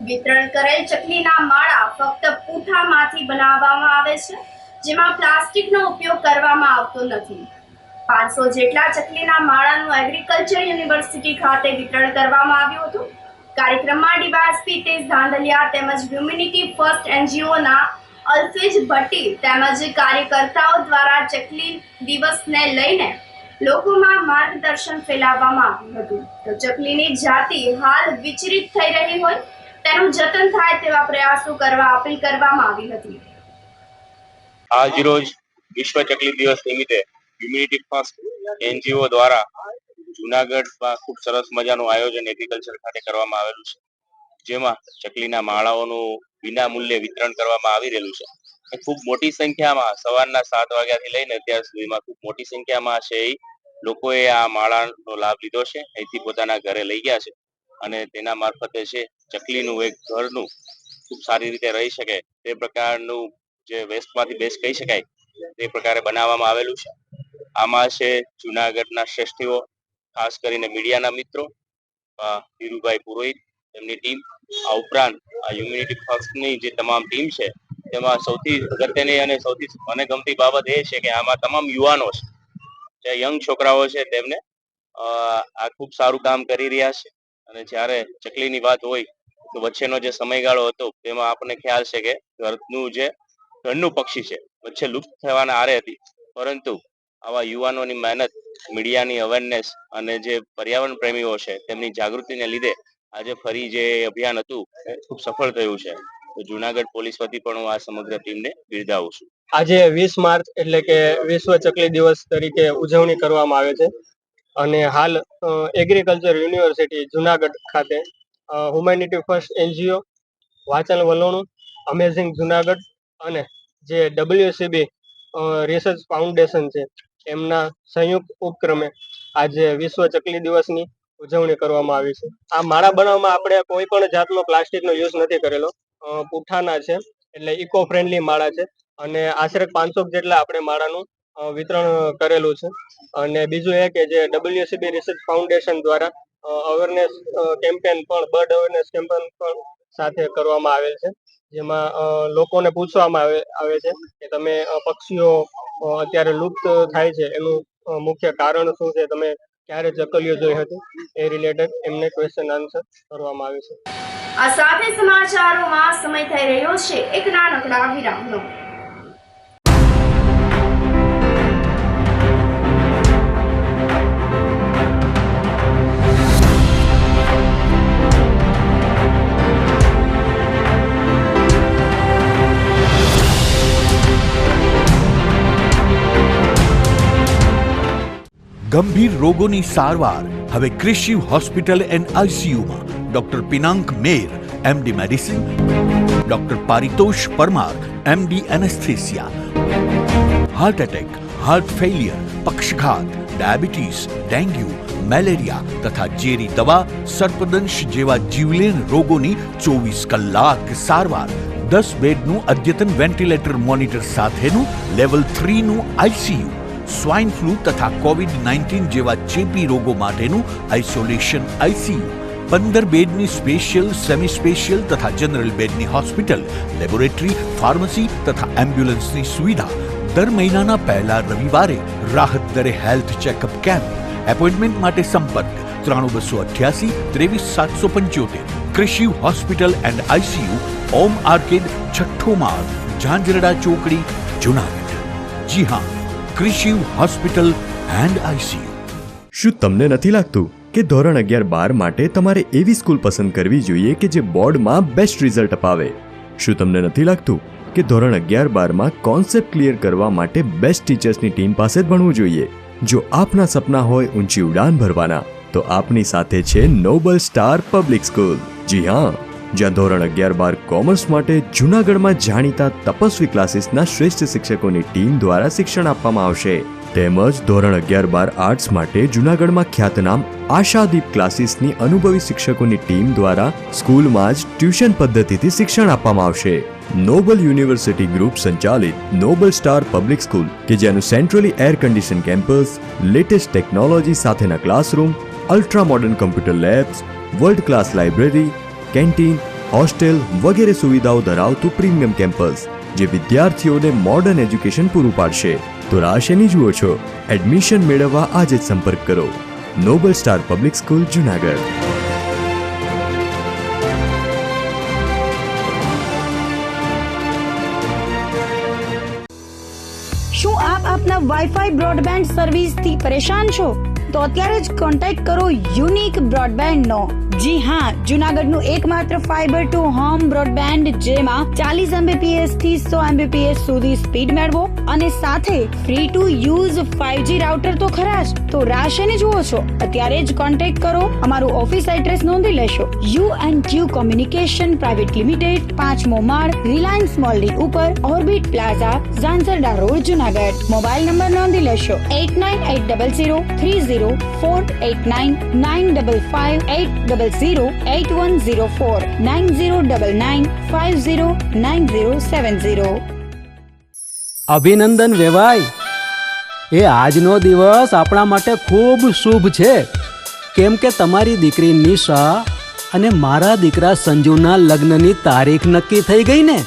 વિતરણ કરેલ ચકલીના માળા ફક્ત પૂંઠામાંથી બનાવવામાં આવે છે, જેમાં પ્લાસ્ટિકનો ઉપયોગ કરવામાં આવતો નથી. 500 જેટલા ચકલીના માળાનું એગ્રીકલ્ચર યુનિવર્સિટી ખાતે વિતરણ કરવામાં આવ્યું હતું. કાર્યક્રમમાં ડીવાયએસપી હિતેશ ધાંધલિયા તેમજ હ્યુમેનિટી ફર્સ્ટ એનજીઓના અલ્ફેજ ભટ્ટી તેમજ કાર્યકર્તાઓ દ્વારા ચકલી દિવસને લઈને લોકોમાં માર્ગદર્શન ફેલાવવામાં આવ્યું હતું. તો ચકલીની જાતિ હાલ વિચલિત થઈ રહી હોય તેનું જતન થાય તેવા પ્રયાસો કરવા અપીલ કરવામાં આવી હતી. આજ રોજ વિશ્વ ચકલી દિવસ નિમિત્તે હ્યુમેનિટી ફર્સ્ટ એનજીઓ દ્વારા જુનાગઢમાં ખૂબ સરસ મજાનું આયોજન એગ્રીકલ્ચર ખાતે કરવામાં આવેલું છે, જેમાં ચકલીના માળાઓનું વિના મૂલ્યે વિતરણ કરવામાં આવી રહેલું છે. ખૂબ મોટી સંખ્યામાં સવારના 7 વાગ્યાથી લઈને અત્યાર સુધીમાં ખૂબ મોટી સંખ્યામાં છે લોકોએ આ માળાનો લાભ લીધો છે. અહીંથી પોતાના ઘરે લઈ ગયા છે અને તેના મારફતે છે ચકલીનું એક ઘરનું ખૂબ સારી રીતે રહી શકે તે પ્રકારનું જે વેસ્ટમાંથી બેસ્ટ કહી શકાય તે પ્રકારે બનાવવામાં આવેલું છે. આમાં છે જુનાગઢના શ્રેષ્ઠીઓ, ખાસ કરીને મીડિયાના મિત્રો, ધીરુભાઈ પુરોહિત, તેમની ટીમ, આ ઉપરાંત આ હ્યુમેનિટી ફર્સ્ટની જે તમામ ટીમ છે તેમાં સૌથી અગત્યની અને સૌથી મને ગમતી બાબત એ છે કે આમાં તમામ યુવાનો છે, જે યંગ છોકરાઓ છે તેમને આ ખૂબ સારું કામ કરી રહ્યા છે અને જ્યારે ચકલીની વાત હોય તો વચ્ચેનો જે સમયગાળો હતો તેમાં આપણને ખ્યાલ છે કે ઘરનું પક્ષી છે વચ્ચે લુપ્ત થવાના આરે હતી, પરંતુ આવા યુવાનોની મહેનત, મીડિયાની અવેરનેસ અને જે પર્યાવરણ પ્રેમીઓ છે તેમની જાગૃતિને લીધે આજે ફરી જે અભિયાન હતું એ ખૂબ સફળ થયું છે. તો જુનાગઢ પોલીસ વતી પણ હું આ સમગ્ર ટીમને બિરદાવું છું. આજે 20 માર્ચ એટલે કે વિશ્વ ચકલી દિવસ તરીકે ઉજવણી કરવામાં આવે છે અને હાલ એગ્રીકલ્ચર યુનિવર્સિટી જુનાગઢ ખાતે હ્યુમેનિટી ફર્સ્ટ NGO, વાંચન વલોણું, અમેઝિંગ જુનાગઢ અને જે WCB રિસર્ચ ફાઉન્ડેશન છે એમના સંયુક્ત ઉપક્રમે આજે વિશ્વ ચકલી દિવસની ઉજવણી કરવામાં આવી છે. આ માળા બનાવવામાં આપણે કોઈ પણ જાતનો પ્લાસ્ટિકનો યુઝ નથી કરેલો, પૂઠાના છે એટલે ઇકો ફ્રેન્ડલી માળા છે અને આશરે 500 જેટલા આપણે માળાનું વિતરણ કરેલું છે. અને બીજું એ કે જે WCB રિસર્ચ ફાઉન્ડેશન દ્વારા અવેરનેસ કેમ્પેન પણ બર્ડ અવેરનેસ કેમ્પેન પણ સાથે કરવામાં આવેલ છે, જેમાં લોકોને પૂછવામાં આવે છે કે તમે પક્ષીઓ અત્યારે લુપ્ત થાય છે એનું મુખ્ય કારણ શું છે, તમે ક્યારે ચકલીઓ જોઈ હતી, એ રિલેટેડ એમને ક્વેશ્ચન આન્સર કરવામાં આવે છે. આ સાથે સમાચારોમાં સમય થઈ રહ્યો છે એક નાનકડા વિરામનો. ગંભીર રોગોની સારવાર હવે ક્રિશિવ હોસ્પિટલ એન્ડ આઈસીયુમાં doctor Pinank Mer MD medicine, doctor Paritosh Parmar MD anaesthesia, heart attack, heart failure, પક્ષઘાત, ડાયાબિટીસ, ડેન્ગ્યુ, મેલેરિયા તથા ઝેરી દવા, સર્પદંશ જેવા જીવલેણ રોગોની 24 કલાક સારવાર, 10 બેડનું અદ્યતન વેન્ટિલેટર મોનિટર સાથેનું લેવલ 3નું આઈસીયુ, સ્વાઇન ફ્લૂ તથા COVID-19 જેવા ચેપી રોગો માટેનું આઇસોલેશન આઈસીયુ, 15 બેડની સ્પેશિયલ, સેમી સ્પેશિયલ તથા જનરલ બેડની હોસ્પિટલ, લેબોરેટરી, ફાર્મસી તથા એમ્બ્યુલન્સની સુવિધા, દર મહિનાના પહેલા રવિવારે રાહત દરે હેલ્થ ચેકઅપ કેમ્પ. એપોઇન્ટમેન્ટ માટે સંપર્ક 9288 23775. Krishiv hospital and ICU, Om arcade, છઠ્ઠો માળ, ઝાંઝરડા ચોકડી, જુનાગઢ. જી હા, ક્રિશિવ હોસ્પિટલ એન્ડ આઈસીયુ. શું તમને નથી લાગતું કે ધોરણ 11-12 માટે તમારે એવી સ્કૂલ પસંદ કરવી જોઈએ કે જે બોર્ડમાં બેસ્ટ રિઝલ્ટ અપાવે? શું તમને નથી લાગતું કે ધોરણ 11-12માં કોન્સેપ્ટ ક્લિયર કરવા માટે બેસ્ટ ટીચર્સની ટીમ પાસે જ ભણવું જોઈએ? જો આપના સપના હોય ઊંચી ઉડાન ભરવાના, તો આપની સાથે છે નોબલ સ્ટાર પબ્લિક સ્કૂલ. જી હા, જ્યાં ધોરણ 11-12 કોમર્સ માટે જૂનાગઢમાં જાણીતા તપસ્વી ક્લાસીસના શ્રેષ્ઠ શિક્ષકોની ટીમ દ્વારા શિક્ષણ આપવામાં આવશે. તેમજ ધોરણ 11-12 આર્ટ્સ માટે જૂનાગઢમાં ખ્યાતનામ આશાદીપ ક્લાસીસની અનુભવી શિક્ષકોની ટીમ દ્વારા સ્કૂલમાં જ ટ્યુશન પદ્ધતિથી શિક્ષણ આપવામાં આવશે. નોબલ યુનિવર્સિટી ગ્રુપ સંચાલિત નોબલ સ્ટાર પબ્લિક સ્કૂલ કે જેનું centrally air condition campus, latest technology સાથેના classroom, ultra modern computer labs, world class library, canteen, hostel વગેરે સુવિધાઓ ધરાવતું પ્રીમિયમ કેમ્પસ જે વિદ્યાર્થીઓને મોડર્ન એજ્યુકેશન પૂરું પાડશે. તો રાહ શેની જુઓ છો? એડમિશન મેળવવા આજે જ સંપર્ક કરો. Noble star public School, Junagadh. શું આપ આપના વાઈફાઈ બ્રોડબેન્ડ સર્વિસથી પરેશાન છો? તો અત્યારે જ કોન્ટેક્ટ કરો યુનિક બ્રોડબેન્ડ નો. જી હા, જુનાગઢનું એકમાત્ર ફાઈબર ટુ હોમ બ્રોડબેન્ડ જેમાં 40 Mbps થી 100 Mbps સુધી સ્પીડ મેળવો અને સાથે free to use 5G router તો ખરા જ. તો રાહ શેની જુઓ છો? અત્યારે જ કોન્ટેક્ટ કરો. અમારું ઓફિસ એડ્રેસ નોંધી લેશો. U&Q કોમ્યુનિકેશન પ્રાઇવેટ લિમિટેડ, 5મો માળ, રિલાયન્સ મોલની ઉપર, orbit plaza, Zanzarda road, Junagadh. Mobile number નોંધી લેશો 89800304899558008104 9099509070. અભિનંદન વેવાય, એ આજનો દિવસ આપણા માટે ખૂબ શુભ છે, કેમ કે તમારી દીકરી નિશા અને મારા દીકરા સંજુના લગ્નની તારીખ નક્કી થઈ ગઈ ને.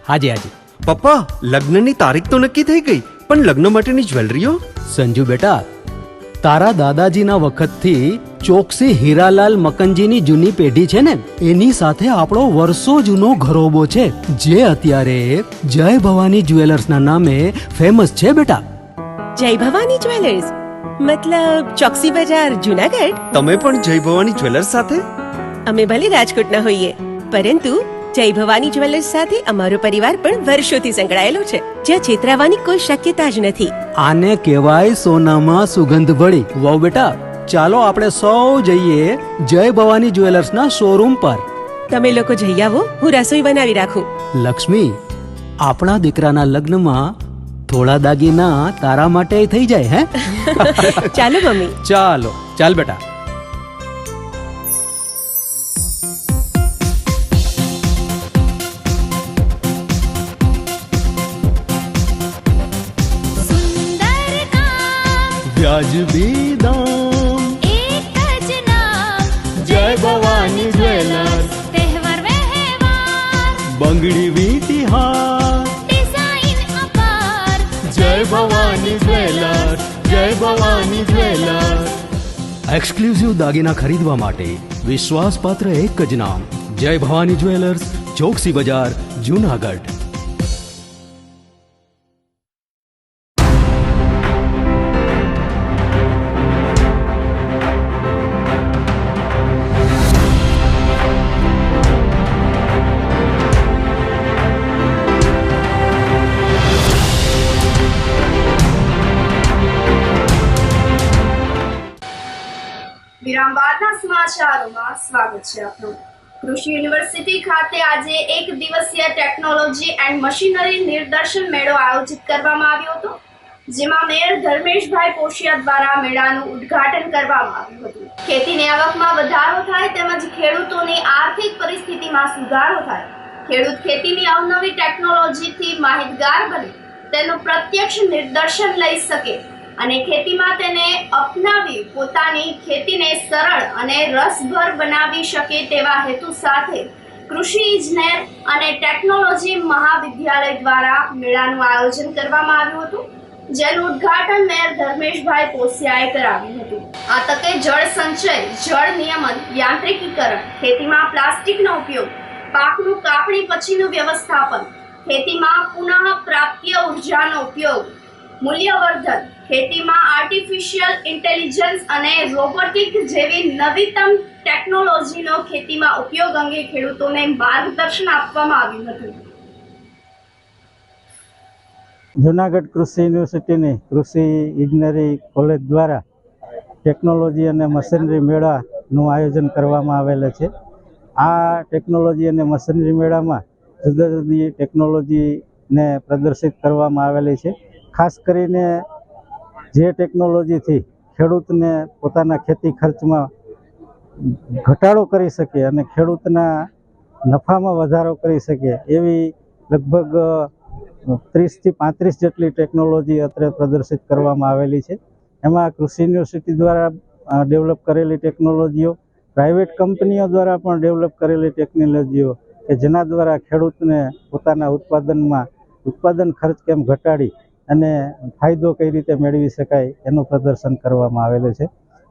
હાજી. પપ્પા, લગ્નની તારીખ તો નક્કી થઈ ગઈ, પણ લગ્ન માટેની જ્વેલરીઓ? સંજુ બેટા, તારા દાદાજીના વખતથી ચોકસી હીરાલાલ મકનજીની જૂની પેઢી છે ને એની સાથે આપણો વર્ષો જૂનો ઘરોબો છે જે અત્યારે જય ભવાની જ્વેલર્સના નામે ફેમસ છે બેટા. જય ભવાની જ્વેલર્સ મતલબ ચોકસી બજાર જુનાગઢ. તમે પણ જય ભવાની જ્વેલર્સ સાથે? અમે ભલે રાજકોટના હોઈએ પરંતુ જય ભવાની જ્વેલર્સ સાથે અમારો પરિવાર પણ વર્ષોથી સંકળાયેલો છે, જ્યાં છેતરાવાની કોઈ શક્યતા જ નથી. આને કહેવાય સોનામાં સુગંધ ભળી. વાવ બેટા, ચાલો આપણે સૌ જઈએ જય ભવાની જ્વેલર્સના શોરૂમ પર. તમે લોકો જઈ આવો, હું રસોઈ બનાવી રાખું. લક્ષ્મી, આપણા દીકરાના લગ્નમાં થોડા દાગીના તારા માટે થઈ જાય હે? ચાલો મમ્મી. ચાલો ચાલ બેટા. વ્યાજબી દામ એક જ નામ જય ભવાની જ્વેલર્સ. તહેવાર વ્યવહાર બંગડી વીટી હાર ડિઝાઇન અપાર જય ભવાની જ્વેલર્સ. જય ભવાની જ્વેલર્સ. એક્સક્લુઝિવ દાગીના ખરીદવા માટે વિશ્વાસપાત્ર એક જ નામ જય ભવાની જ્વેલર્સ, ચોકસી બજાર, જુનાગઢ. વિરામ બાદના સમાચારોમાં સ્વાગત છે આપનું. કૃષિ યુનિવર્સિટી ખાતે આજે એક દિવસીય ટેકનોલોજી એન્ડ મશીનરી નિદર્શન મેળો આયોજિત કરવામાં આવ્યો હતો, જેમાં મેયર ધર્મેશભાઈ પોશિયા દ્વારા મેળાનું ઉદ્ઘાટન કરવામાં આવ્યું હતું. ખેતીની આવકમાં વધારો થાય તેમજ ખેડૂતોની આર્થિક પરિસ્થિતિમાં સુધારો થાય, ખેડૂત ખેતીની અવનવી ટેકનોલોજીથી માહિતગાર બને, તેનું પ્રત્યક્ષ નિદર્શન લઈ શકે અને ખેતીમાં તેને અપનાવી પોતાની ખેતીને સરળ અને રસભર બનાવી શકે તેવા હેતુ સાથે કૃષિ ઇજનેર અને ટેકનોલોજી મહાવિદ્યાલય દ્વારા મેળાનું આયોજન કરવામાં આવ્યું હતું, જેનું ઉદ્ઘાટન મેયર ધર્મેશભાઈ પોસિયાએ કરાવ્યું હતું. આ તકે જળ સંચય, જળ નિયમન, યાંત્રિકીકરણ, ખેતીમાં પ્લાસ્ટિકનો ઉપયોગ, પાકનું કાપણી પછીનું વ્યવસ્થાપન, ખેતીમાં પુનઃ પ્રાપ્ય ઉર્જાનો ઉપયોગ, મૂલ્યવર્ધન, ખેતીમાં આર્ટિફિશિયલ ઇન્ટેલિજન્સ અને રોબોટિક જેવી નવીનતમ ટેકનોલોજીનો ખેતીમાં ઉપયોગ અંગે ખેડૂતોને માર્ગદર્શન આપવામાં આવ્યું હતું. જુનાગઢ કૃષિ યુનિવર્સિટીની કૃષિ ઇજનેરી કોલેજ દ્વારા ટેકનોલોજી અને મશીનરી મેળાનું આયોજન કરવામાં આવેલ છે. આ ટેકનોલોજી અને મશીનરી મેળામાં જુદી જુદી ટેકનોલોજીને પ્રદર્શિત કરવામાં આવેલી છે. ખાસ કરીને જે ટેકનોલોજીથી ખેડૂતને પોતાના ખેતી ખર્ચમાં ઘટાડો કરી શકે અને ખેડૂતના નફામાં વધારો કરી શકે એવી લગભગ 30 થી 35 જેટલી ટેકનોલોજી અત્રે પ્રદર્શિત કરવામાં આવેલી છે. એમાં કૃષિ યુનિવર્સિટી દ્વારા ડેવલપ કરેલી ટેકનોલોજીઓ, પ્રાઇવેટ કંપનીઓ દ્વારા પણ ડેવલપ કરેલી ટેકનોલોજીઓ કે જેના દ્વારા ખેડૂતને પોતાના ઉત્પાદન ખર્ચ કેમ ઘટાડી અને ફાયદો કઈ રીતે મેળવી શકાય એનું પ્રદર્શન કરવામાં આવેલું છે.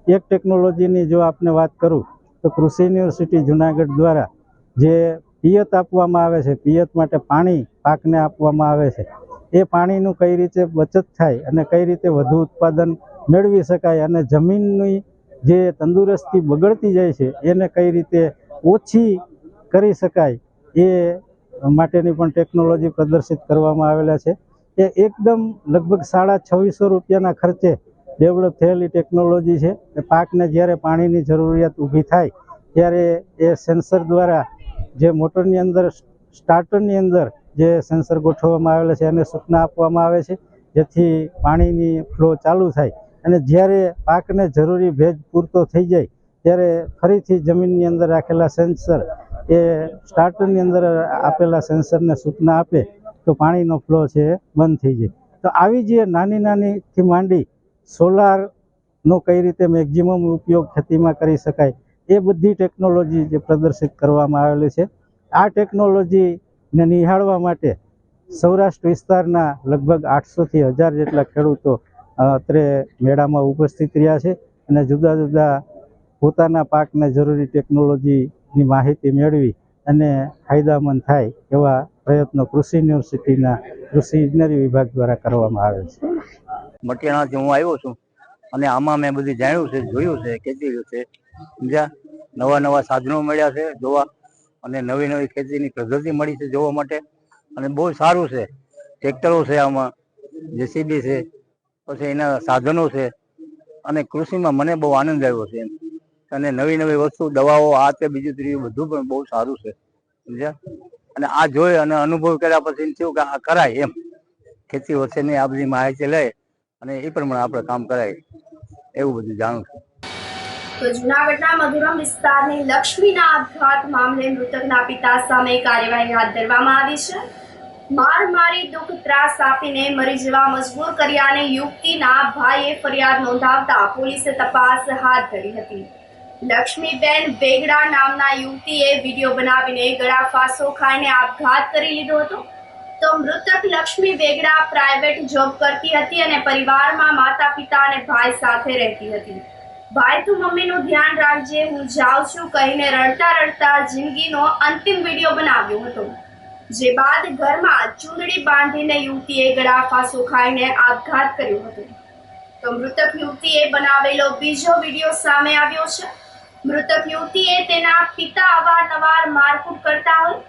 એક ટેકનોલોજીની જો આપને વાત કરું તો કૃષિ યુનિવર્સિટી જુનાગઢ દ્વારા જે પિયત આપવામાં આવે છે, પિયત માટે પાણી પાકને આપવામાં આવે છે, એ પાણીનું કઈ રીતે બચત થાય અને કઈ રીતે વધુ ઉત્પાદન મેળવી શકાય અને જમીનની જે તંદુરસ્તી બગડતી જાય છે એને કઈ રીતે ઓછી કરી શકાય એ માટેની પણ ટેકનોલોજી પ્રદર્શિત કરવામાં આવેલા છે. એ એકદમ લગભગ 2650 રૂપિયાના ખર્ચે ડેવલપ થયેલી ટેકનોલોજી છે. પાકને જ્યારે પાણીની જરૂરિયાત ઊભી થાય ત્યારે એ સેન્સર દ્વારા જે મોટરની અંદર સ્ટાર્ટરની અંદર જે સેન્સર ગોઠવવામાં આવેલા છે એને સૂચના આપવામાં આવે છે, જેથી પાણીની ફ્લો ચાલુ થાય અને જ્યારે પાકને જરૂરી ભેજ પૂરતો થઈ જાય ત્યારે ફરીથી જમીનની અંદર રાખેલા સેન્સર એ સ્ટાર્ટરની અંદર આપેલા સેન્સરને સૂચના આપે તો પાણીનો ફ્લો છે એ બંધ થઈ જાય. તો આવી જે નાની નાનીથી માંડી સોલારનો કઈ રીતે મેક્ઝિમમ ઉપયોગ ખેતીમાં કરી શકાય એ બધી ટેકનોલોજી જે પ્રદર્શિત કરવામાં આવેલી છે. આ ટેકનોલોજીને નિહાળવા માટે સૌરાષ્ટ્ર વિસ્તારના લગભગ 800 થી 1000 જેટલા ખેડૂતો અત્રે મેળામાં ઉપસ્થિત રહ્યા છે અને જુદા જુદા પોતાના પાકને જરૂરી ટેકનોલોજીની માહિતી મેળવી અને ફાયદામંદ થાય એવા પ્રયત્નો કૃષિ યુનિવર્સિટીના કૃષિ ઇજનેરી વિભાગ દ્વારા કરવામાં આવે છે. મટિયાણાથી હું આવ્યો છું અને આમાં મેં બધું જાણ્યું છે, જોયું છે, ખેતી છે, સમજ્યા. નવા નવા સાધનો મળ્યા છે જોવા, અને નવી નવી ખેતીની પદ્ધતિ મળી છે જોવા માટે, અને બહુ સારું છે. ટ્રેક્ટરો છે, આમાં જેસીબી છે, પછી એના સાધનો છે, અને કૃષિમાં મને બહુ આનંદ આવ્યો છે. અને નવી નવી વસ્તુ, દવાઓ, આ તે બીજું ત્રીજું બધું પણ બહુ સારું છે, સમજ્યા. અને આ જોઈ અને અનુભવ કર્યા પછી થયું કે આ કરાય એમ. ખેતી વચ્ચેની આ બધી માહિતી લે અને એ પ્રમાણે આપણે કામ કરાય, એવું બધું જાણું છું. તો જૂનાગઢના મધુરમ વિસ્તારની લક્ષ્મીના આપઘાત મામલે મૃતકના પિતા સામે કાર્યવાહી હાથ ધરવામાં આવી છે. માર મારી દુઃખ ત્રાસ આપીને મરી જવા મજબૂર કર્યાને યુવતીના ભાઈએ ફરિયાદ નોંધાવતા પોલીસે તપાસ હાથ ધરી હતી. લક્ષ્મીબેન વેગડા નામના યુવતીએ વિડીયો બનાવીને ગળા ફાંસો ખાઈને આપઘાત કરી લીધો હતો. તો મૃતક લક્ષ્મી વેગડા પ્રાઇવેટ જોબ કરતી હતી અને પરિવારમાં માતા પિતા અને ભાઈ સાથે રહેતી હતી. ભાઈ તું મમ્મીનું ધ્યાન રાખજે, હું જાઉં છું કહીને રડતા રડતા જિંદગીનો અંતિમ વિડીયો બનાવ્યો હતો. જે બાદ ઘરમાં ચૂંદડી બાંધીને યુવતીએ ગળા ફાંસો ખાઈને આપઘાત કર્યો હતો. તો મૃતક યુવતીએ બનાવેલો બીજો વિડીયો સામે આવ્યો છે. મૃતક યુવતીએ તેના પિતા અવારનવાર મારકૂટ કરતા હોય.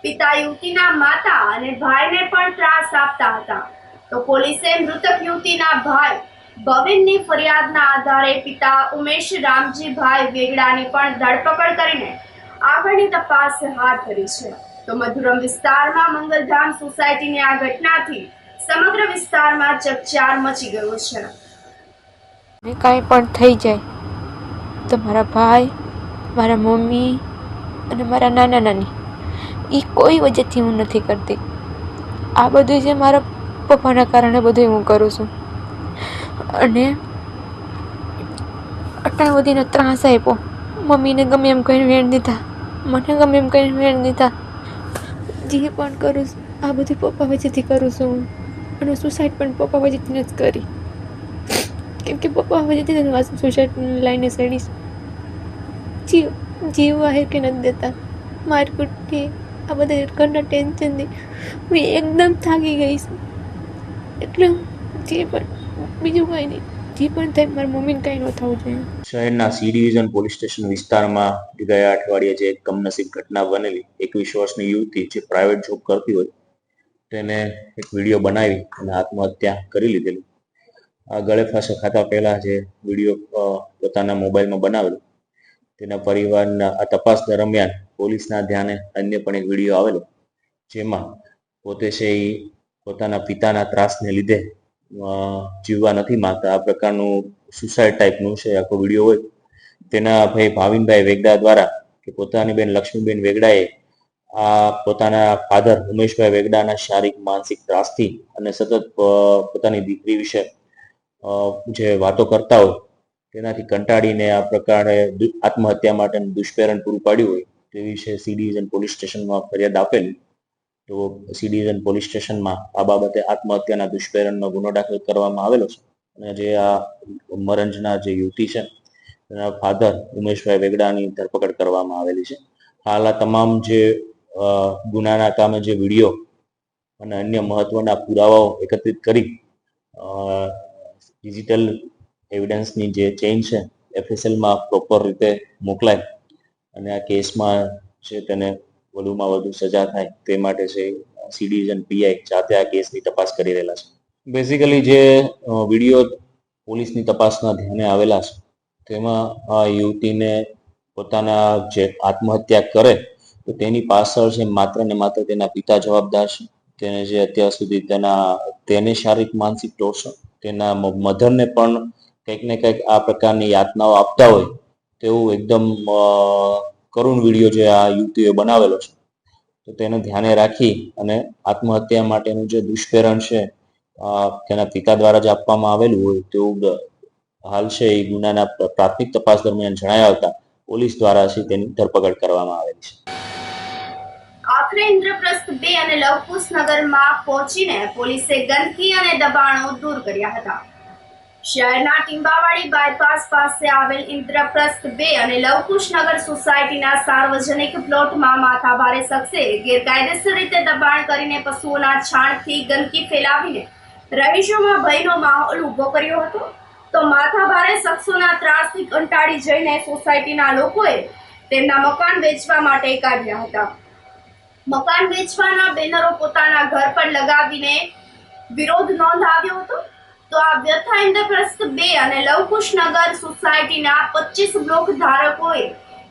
પિતા યુવતીના માતા અને ભાઈને પણ ત્રાસ આપતા હતા. તો પોલીસે મૃતક યુવતીના ભાઈ ભવિનની ફરિયાદના આધારે પિતા ઉમેશ રામજીભાઈ વેગડાની પણ ધરપકડ કરીને આગળની તપાસ હાથ ધરી છે. તો મધુરમ વિસ્તારમાં મંગલધામ સોસાયટીની આ ઘટનાથી સમગ્ર વિસ્તારમાં ચકચાર મચી ગયો છે. કાંઈ પણ થઈ જાય તો મારા ભાઈ, મારા મમ્મી અને મારા નાના નાની એ કોઈ વજહથી હું નથી કરતી. આ બધું જે મારા પપ્પાના કારણે બધું હું કરું છું. અને આટલા બધીનો ત્રાસ આપ્યો. મમ્મીને ગમે એમ કહીને વેણ દીધા, મને ગમે એમ કહીને વેણ દીધા. જે પણ કરું છું આ બધું પપ્પા વજહથી કરું છું. અને સુસાઇડ પણ પપ્પા વજહથી જ કરી, કેમ કે પપ્પા વજહથી સુસાઇડ લાઈને સડીશ. જીવવા હે કે નથી દેતા, મારકૂટથી, આ બધા ઘરના ટેન્શનથી હું એકદમ થાકી ગઈ છું. એટલે જે પણ બીજું કાંઈ નહીં, જે પણ થાય મારી મમ્મીને કાંઈ ન થવું જોઈએ. શહેરના સી ડિવિઝન પોલીસ સ્ટેશન વિસ્તારમાં ગયા અઠવાડિયે જે કમનસીબ ઘટના બનેલી, 21 વર્ષની યુવતી જે પ્રાઇવેટ જોબ કરતી હોય તેને એક વિડીયો બનાવી અને આત્મહત્યા કરી લીધેલી. આ ગળે ફાંસો ખાતા પહેલા જે વિડીયો પોતાના મોબાઈલમાં બનાવેલો, તેના પરિવારના આ તપાસ દરમિયાન પોલીસના ધ્યાને અન્ય પણ એક વિડીયો આવેલો, જેમાં પોતે છે એ પોતાના પિતાના ત્રાસને લીધે જીવવા નથી માંગતા. આ પ્રકારનું સુસાઇડ ટાઈપનું છે આખો વિડીયો હોય. તેના ભાઈ ભાવિનભાઈ વેગડા દ્વારા કે પોતાની બેન લક્ષ્મીબેન વેગડાએ આ પોતાના ફાધર ઉમેશભાઈ વેગડાના શારીરિક માનસિક ત્રાસથી અને સતત પોતાની દીકરી વિશે જે વાતો કરતા હોય તેનાથી કંટાળીને આ પ્રકારે આત્મહત્યા માટેનું દુષ્પ્રેરણ પૂરું પાડ્યું હોય તે વિશે સી ડિવિઝન પોલીસ સ્ટેશનમાં ફરિયાદ આપેલી. તો સી ડિવિઝન પોલીસ સ્ટેશનમાં આ બાબતે આત્મહત્યાના દુષ્પ્રેરણનો ગુનો દાખલ કરવામાં આવેલો છે. અને જે આ મરંજના જે યુવતી છે તેના ફાધર ઉમેશભાઈ વેગડાની ધરપકડ કરવામાં આવેલી છે. હાલ આ તમામ જે ગુનાના કામે જે વિડીયો અને અન્ય મહત્વના પુરાવાઓ એકત્રિત કરી ડિજિટલ એવિડન્સની જે ચેઇન છે એફએસએલમાં પ્રોપર રીતે મોકલાય અને આ કેસમાં છે તેને વધુમાં વધુ સજા થાય તે માટે છે સી ડિવિઝન પીઆઈ જાતે આ કેસની તપાસ કરી રહેલા છે. બેઝિકલી જે વિડીયો પોલીસની તપાસના ધ્યાને આવેલા છે તેમાં આ યુવતીને પોતાના જે આત્મહત્યા કરે તો તેની પાછળ છે માત્ર ને માત્ર તેના પિતા જવાબદાર છે. તેને જે અત્યાર સુધી તેને શારીરિક માનસિક ટોર્ચર, તેના મધરને પણ કંઈક ને કંઈક આ પ્રકારની યાતનાઓ આપતા હોય તેવું એકદમ કરુણ વિડીયો જે આ યુવતીએ બનાવેલો છે. તો તેને ધ્યાને રાખી અને આત્મહત્યા માટેનું જે દુષ્પ્રેરણ છે તેના પિતા દ્વારા જ આપવામાં આવેલું હોય તેવું હાલ છે એ ગુનાના પ્રાથમિક તપાસ દરમિયાન જણાયા હતા પોલીસ દ્વારા છે તેની ધરપકડ કરવામાં આવેલી છે. આખરે ઇન્દ્રપ્રસ્થ 2 અને લવકુશ નગરમાં પહોંચીને પોલીસે ગંદકી અને દબાણો દૂર કર્યા હતા. શહેરના ટીંબાવાડી બાયપાસ પાસે આવેલ ઇન્દ્રપ્રસ્થ 2 અને લવકુશનગર સોસાયટીના સાર્વજનિક પ્લોટમાં માથાભારે શખ્સે ગેરકાયદેસર રીતે દબાણ કરીને પશુઓના છાણથી ગંદકી ફેલાવીને રહીશોમાં ભયનો માહોલ ઊભો કર્યો હતો. તો માથાભારે શખ્સોના ત્રાસથી કંટાળી જઈને સોસાયટીના લોકોએ તેમના મકાન વેચવા માટે કાઢ્યા હતા. મકાન વેચવાના બેનરો પોતાના ઘર પર લગાવીને વિરોધ નોંધાવ્યો હતો. તો આ વ્યથા ઇન્દ્રપ્રસ્થ 2 અને લવકુશનગર સોસાયટીના 25 બ્લોક ધારકોએ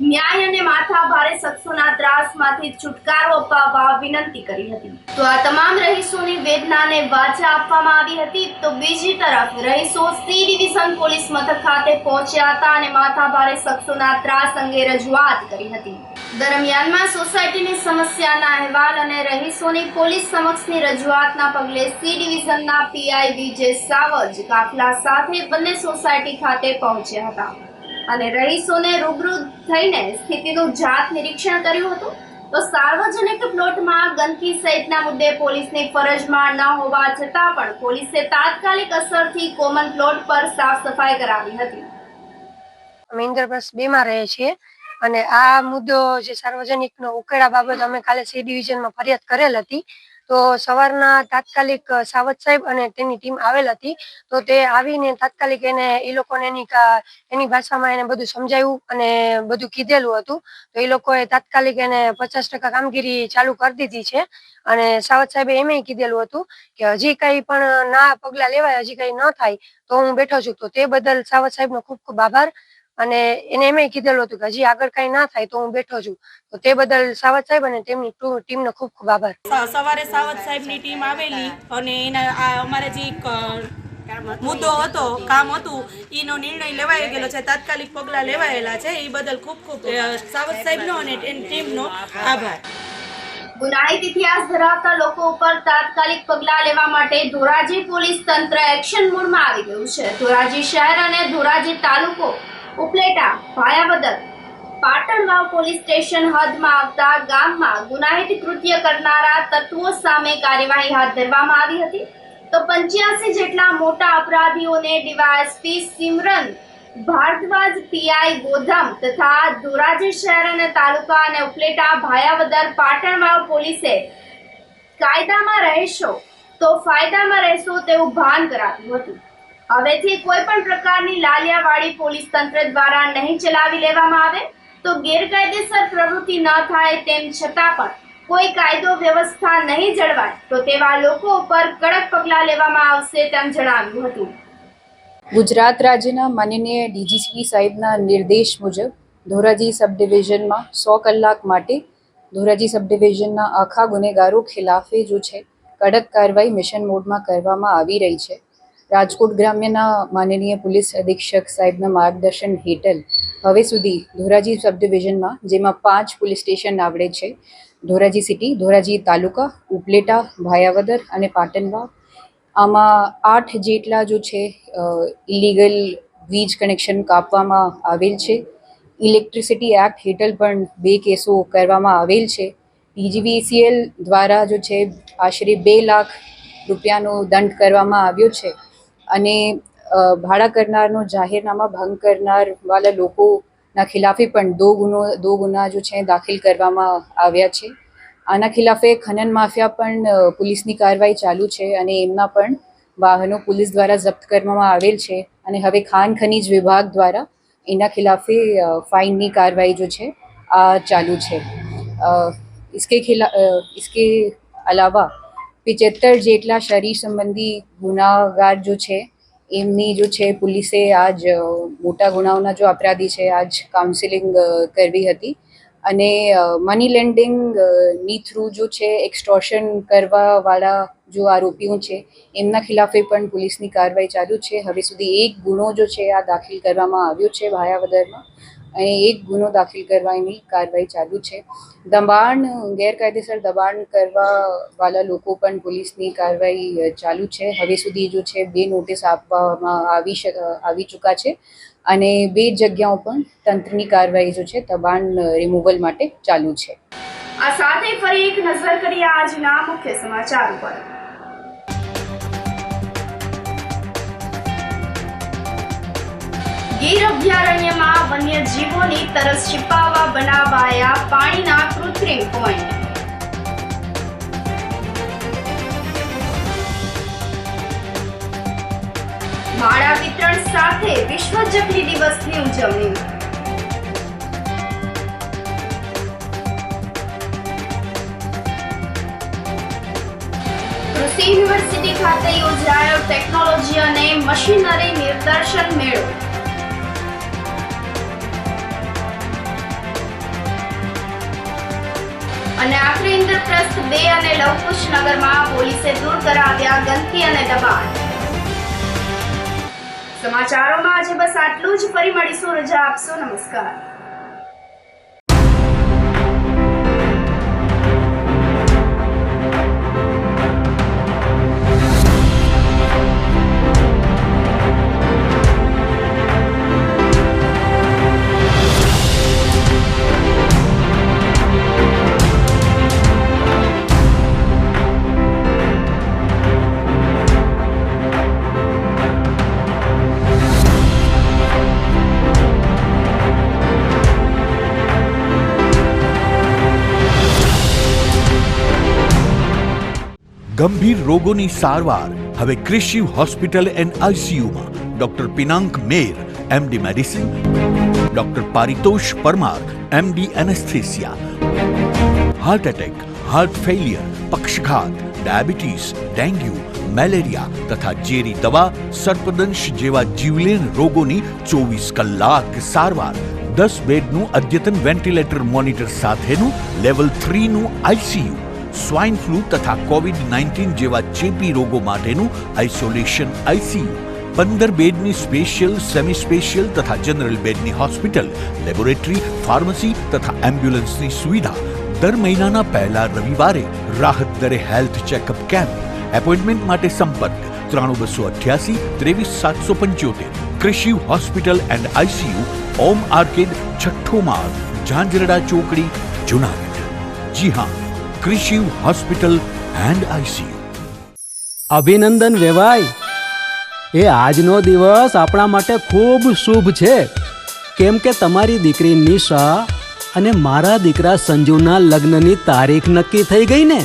ન્યાય અને માથાભારે શખ્સોના ત્રાસમાંથી છુટકારો અપાવવા વિનંતી કરી હતી. તો આ તમામ રહીશોની વેદનાને વાચા આપવામાં આવી હતી. તો બીજી તરફ રહીશો સી ડિવિઝન પોલીસ મથક ખાતે પહોંચ્યા હતા અને માથાભારે શખ્સોના ત્રાસ અંગે રજૂઆત કરી હતી. દરમિયાનમાં સોસાયટીની સમસ્યાના અહેવાલ અને રહીશોની પોલીસ સમક્ષની રજૂઆતના પગલે સી ડિવિઝનના પીઆઈ વિજય સાવજ કાફલા સાથે બંને સોસાયટી ખાતે પહોંચ્યા હતા અને રહીશોને રૂબરૂ થઈને સ્થિતિનું જાત નિરીક્ષણ કર્યું હતું. તો સાર્વજનિક પ્લોટમાં ગંદકી સહિતના મુદ્દે પોલીસની ફરજમાં ન હોવા છતાં પણ પોલીસે તાત્કાલિક અસરથી કોમન પ્લોટ પર સાફ સફાઈ કરાવી હતી. અમે ઇન્દ્રપ્રસ્થ 2 માં રહીએ છીએ અને આ મુદ્દો જે સાર્વજનિકનો ઉકેલા બાબત અમે કાલે સી ડિવિઝનમાં ફરિયાદ કરેલ હતી. તો સવારના તાત્કાલિક સાવત સાહેબ અને તેની ટીમ આવેલ હતી. તો તે આવીને તાત્કાલિક એને એ લોકોને એની ભાષામાં એને બધું સમજાવ્યું અને બધું કીધેલું હતું. તો એ લોકોએ તાત્કાલિક એને 50% કામગીરી ચાલુ કરી દીધી છે. અને સાવત સાહેબે એમ કીધેલું હતું કે હજી કંઈ પણ ના પગલાં લેવાય, હજી કંઈ ન થાય તો હું બેઠો છું. તો તે બદલ સાવત સાહેબનો ખૂબ ખૂબ આભાર. અને એને એમ કીધેલું હતું કે હજી આગળ કઈ ના થાય તો હું બેઠો છું. તો તે બદલ સાવત સાહેબ અને તેમની ટીમનો ખૂબ ખૂબ આભાર. સવારે સાવત સાહેબની ટીમ આવેલી અને એના અમારે જે મુદ્દો હતો, કામ હતું, એનો નિર્ણય લેવાઈ ગયેલો છે, તાત્કાલિક પગલાં લેવાયેલા છે. એ બદલ ખૂબ ખૂબ સાવત સાહેબનો અને ટીમનો આભાર. ગુનાહિત ઇતિહાસ ધરાવતા લોકો ઉપર તાત્કાલિક પગલાં લેવા માટે ધોરાજી પોલીસ તંત્ર એક્શન મોડમાં આવી ગયું છે. ધોરાજી શહેર અને ધોરાજી તાલુકો, ઉપલેટા, ભાયાવદર, પાટણવાવ પોલીસ સ્ટેશન હદમાં આવતા ગામમાં ગુનાહિત કૃત્ય કરનારા તત્વો સામે કાર્યવાહી હાથ ધરવામાં આવી હતી. તો 85 જેટલા મોટા અપરાધીઓને ડીવાયએસપી સિમરન ભારદ્વાજ, પીઆઈ ગોધમ તથા ધોરાજી શહેર અને તાલુકા અને ઉપલેટા, ભાયાવદર, પાટણવાવ પોલીસે કાયદામાં રહેશો તો ફાયદામાં રહેશો તેવું ભાન કરાવ્યું હતું. હવેથી કોઈ પણ પ્રકારની લાલિયાવાડી પોલીસ તંત્ર દ્વારા નહીં ચલાવી લેવામાં આવે તો ગેરકાયદેસર પ્રવૃત્તિ ન થાય. તેમ છતાં પણ કોઈ કાયદો વ્યવસ્થા નહીં જળવાય તો તેવા લોકો ઉપર કડક પગલાં લેવામાં આવશે તેમ જણાવ્યું હતું. ગુજરાત રાજ્યના માનનીય ડીજીપી સાહેબના નિર્દેશ મુજબ ધોરાજી સબ ડિવિઝનમાં 100 કલાક માટે ધોરાજી સબ ડિવિઝનના આખા ગુનેગારો ખિલાફે જો છે કડક કાર્યવાહી મિશન મોડમાં કરવામાં આવી રહી છે. રાજકોટ ગ્રામ્યના માનનીય પોલીસ અધિક્ષક સાહેબના માર્ગદર્શન હેઠળ હવે સુધી ધોરાજી સબ ડિવિઝનમાં, જેમાં 5 પોલીસ સ્ટેશન આવડે છે, ધોરાજી સિટી, ધોરાજી તાલુકા, ઉપલેટા, ભાયાવદર અને પાટણવાવ, આમાં 8 જેટલા જો છે ઇલીગલ વીજ કનેક્શન કાપવામાં આવેલ છે. ઇલેક્ટ્રિસિટી એક્ટ હેઠળ પણ 2 કેસો કરવામાં આવેલ છે. PGVCL દ્વારા જો છે આશરે 2 લાખ રૂપિયાનો દંડ કરવામાં આવ્યો છે. અને ભાડા કરનારનો જાહેરનામા ભંગ કરનાર વાળા લોકોના ખિલાફે પણ 2 ગુના જો છે દાખલ કરવામાં આવ્યા છે. આના ખિલાફે ખનન માફિયા પણ પોલીસની કાર્યવાહી ચાલુ છે અને એમના પણ વાહનો પોલીસ દ્વારા જપ્ત કરવામાં આવેલ છે. અને હવે ખાન ખનીજ વિભાગ દ્વારા એના ખિલાફે ફાઇનની કાર્યવાહી જો છે આ ચાલુ છે. इसके अलावा 75 જેટલા શરીર સંબંધી ગુનાગાર જો છે એમની જો છે પોલીસે આજ મોટા ગુનાઓના જો અપરાધી છે આજ કાઉન્સિલિંગ કરવી હતી. અને મની લેન્ડિંગ ની થ્રુ જો છે એક્સટોર્શન કરવાવાળા જો આરોપીઓ છે એમના ખિલાફે પણ પોલીસની કાર્યવાહી ચાલુ છે. હવે સુધી 1 ગુનો જો છે આ દાખલ કરવામાં આવ્યો છે ભાયાવદરમાં અને 1 ગુનો દાખલ કરવાની કાર્યવાહી ચાલુ છે. દબાણ, ગેરકાયદેસર દબાણ કરવાવાળા લોકો પણ પોલીસની કાર્યવાહી ચાલુ છે. હવે સુધી જો છે 2 નોટિસ આપવામાં આવી ચૂક્યા છે અને 2 જગ્યાઓ પણ તંત્રની કાર્યવાહી જો છે દબાણ રિમૂવલ માટે ચાલુ છે. આ સાથે ફરી એક નજર કરીએ આજના મુખ્ય સમાચાર પર. ગીર અભયારણ્યમાં વન્યજીવોની તરસ છીપાવવા બનાવાયા પાણીના કૃત્રિમ પોઈન્ટ. માળા વિતરણ સાથે વિશ્વ ચકલી દિવસની ઉજવણી. કૃષિ યુનિવર્સિટી ખાતે યોજાયો ટેકનોલોજી અને મશીનરી નિદર્શન મેળો. અને આખરે ઇન્દ્રપ્રસ્થ 2 અને લવકુશ નગરમાં પોલીસે દૂર કરાવ્યા ગંદકી અને દબાણ. સમાચારોમાં આજે બસ આટલું જ. ફરી મળીશું. રજા આપશો. નમસ્કાર. ગંભીર રોગોની સારવાર હવે કૃષિ હોસ્પિટલ એન્ડ આઈસીયુમાં doctor Pinank Mer MD medicine, doctor Paritosh Parmar MD anaesthesia, heart attack, heart failure, પક્ષઘાત, ડાયાબિટીસ, ડેન્ગ્યુ, મેલેરિયા તથા ઝેરી દવા, સર્પદંશ જેવા જીવલેણ રોગોની 24 કલાક સારવાર. 10 બેડનું અદ્યતન વેન્ટિલેટર મોનિટર સાથેનું લેવલ 3નું આઈસીયુ, સ્વાઇન ફ્લૂ તથા કોવિડ-19 જેવા ચેપી રોગો માટેનું આઇસોલેશન આઈસીયુ, 15 બેડની સ્પેશિયલ, સેમી સ્પેશિયલ તથા જનરલ બેડની હોસ્પિટલ, લેબોરેટરી, ફાર્મસી તથા એમ્બ્યુલન્સની સુવિધા. દર મહિનાના પહેલા રવિવારે રાહત દરે હેલ્થ ચેકઅપ કેમ્પ. એપોઇન્ટમેન્ટ માટે સંપર્ક 9288 23775. કૃષિ hospital and ICU, Om arcade, છઠ્ઠો માળ, ઝાંઝરડા ચોકડી, જુનાગઢ. જી હા, કૃષિ હોસ્પિટલ એન્ડ આઈસીયુ. અભિનંદન વેવાઈ, એ આજનો દિવસ આપણા માટે ખૂબ શુભ છે, કેમ કે તમારી દીકરી નિશા અને મારા દીકરા સંજુના લગ્નની તારીખ નક્કી થઈ ગઈ ને.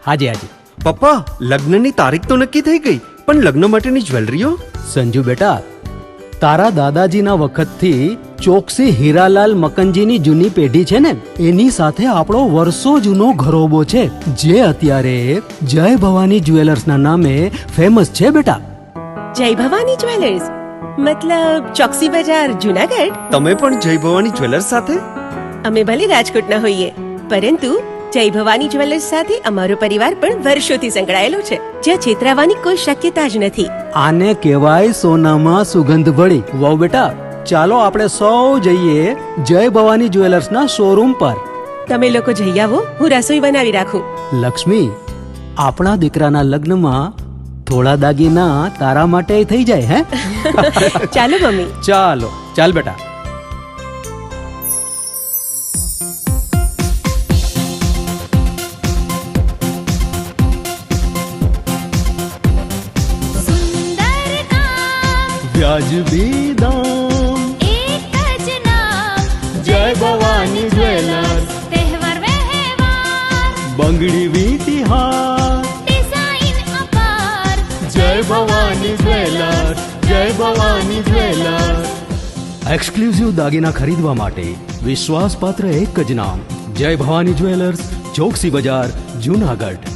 હાજી હાજી પપ્પા, લગ્નની તારીખ તો નક્કી થઈ ગઈ, પણ લગ્ન માટેની જ્વેલરીઓ? સંજુ બેટા, તારા દાદાજીના વખતથી ચોકસી હીરાલાલ મકનજીની જૂની પેઢી છે ને, એની સાથે આપણો વર્ષો જૂનો ઘરોબો છે, જે અત્યારે જય ભવાની જ્વેલર્સના નામે ફેમસ છે બેટા. જય ભવાની જ્વેલર્સ મતલબ ચોકસી બજાર, જુનાગઢ? તમે પણ જય ભવાની જ્વેલર્સ સાથે? અમે ભલે રાજકોટના હોઈએ, પરંતુ જય ભવાની જ્વેલર્સ સાથે અમારો પરિવાર પણ વર્ષોથી સંકળાયેલો છે, જ્યાં છેતરાવાની કોઈ શક્યતા જ નથી. આને કહેવાય સોનામાં સુગંધ ભળી. વાવ બેટા, ચાલો આપણે સૌ જઈએ જય ભવાની જ્વેલર્સના શોરૂમ પર. તમે લોકો જઈ આવો, હું રસોઈ બનાવી રાખું. લક્ષ્મી, આપણા દીકરાના લગ્નમાં થોડા દાગીના તારા માટે થઈ જાય. હે ચાલો મમ્મી. ચાલો ચાલ બેટા. વ્યાજબી દામ, એક જ નામ, જય ભવાની જ્વેલર્સ. તહેવાર વ્યવહાર, બંગડી વીટી હાર, ડિઝાઇન અપાર, જય ભવાની જ્વેલર્સ, જય ભવાની જ્વેલર્સ. એક્સક્લુઝિવ દાગીના ખરીદવા માટે વિશ્વાસપાત્ર એક જ નામ, જય ભવાની જ્વેલર્સ, ચોકસી બજાર, જુનાગઢ.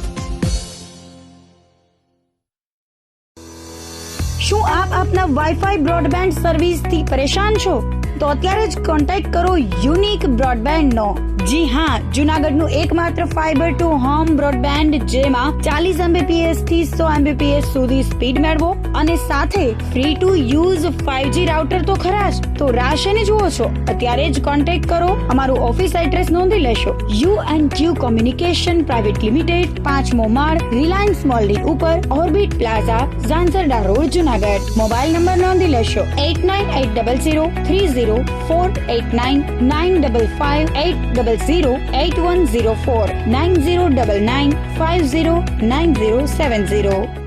શું આપ આપના વાઈફાઈ બ્રોડબેન્ડ સર્વિસથી પરેશાન છો? તો અત્યારે જ કોન્ટેક્ટ કરો યુનિક બ્રોડબેન્ડ નો. જી હા, જુનાગઢનું એકમાત્ર ફાઈબર ટુ હોમ બ્રોડબેન્ડ, જેમાં 40 Mbps થી 100 Mbps સુધી સ્પીડ મેળવો અને સાથે free to use 5G router તો ખરા જ. તો રાહ શેને જુઓ છો? અત્યારે જ કોન્ટેક્ટ કરો. અમારું ઓફિસ એડ્રેસ નોંધી લેશો. U&Q કોમ્યુનિકેશન પ્રાઇવેટ લિમિટેડ, 5મો માળ, રિલાયન્સ મોલની ઉપર, orbit plaza, Zanzarda road, Junagadh. Mobile number નોંધી લેશો 8980030489 95580808104 9099509070.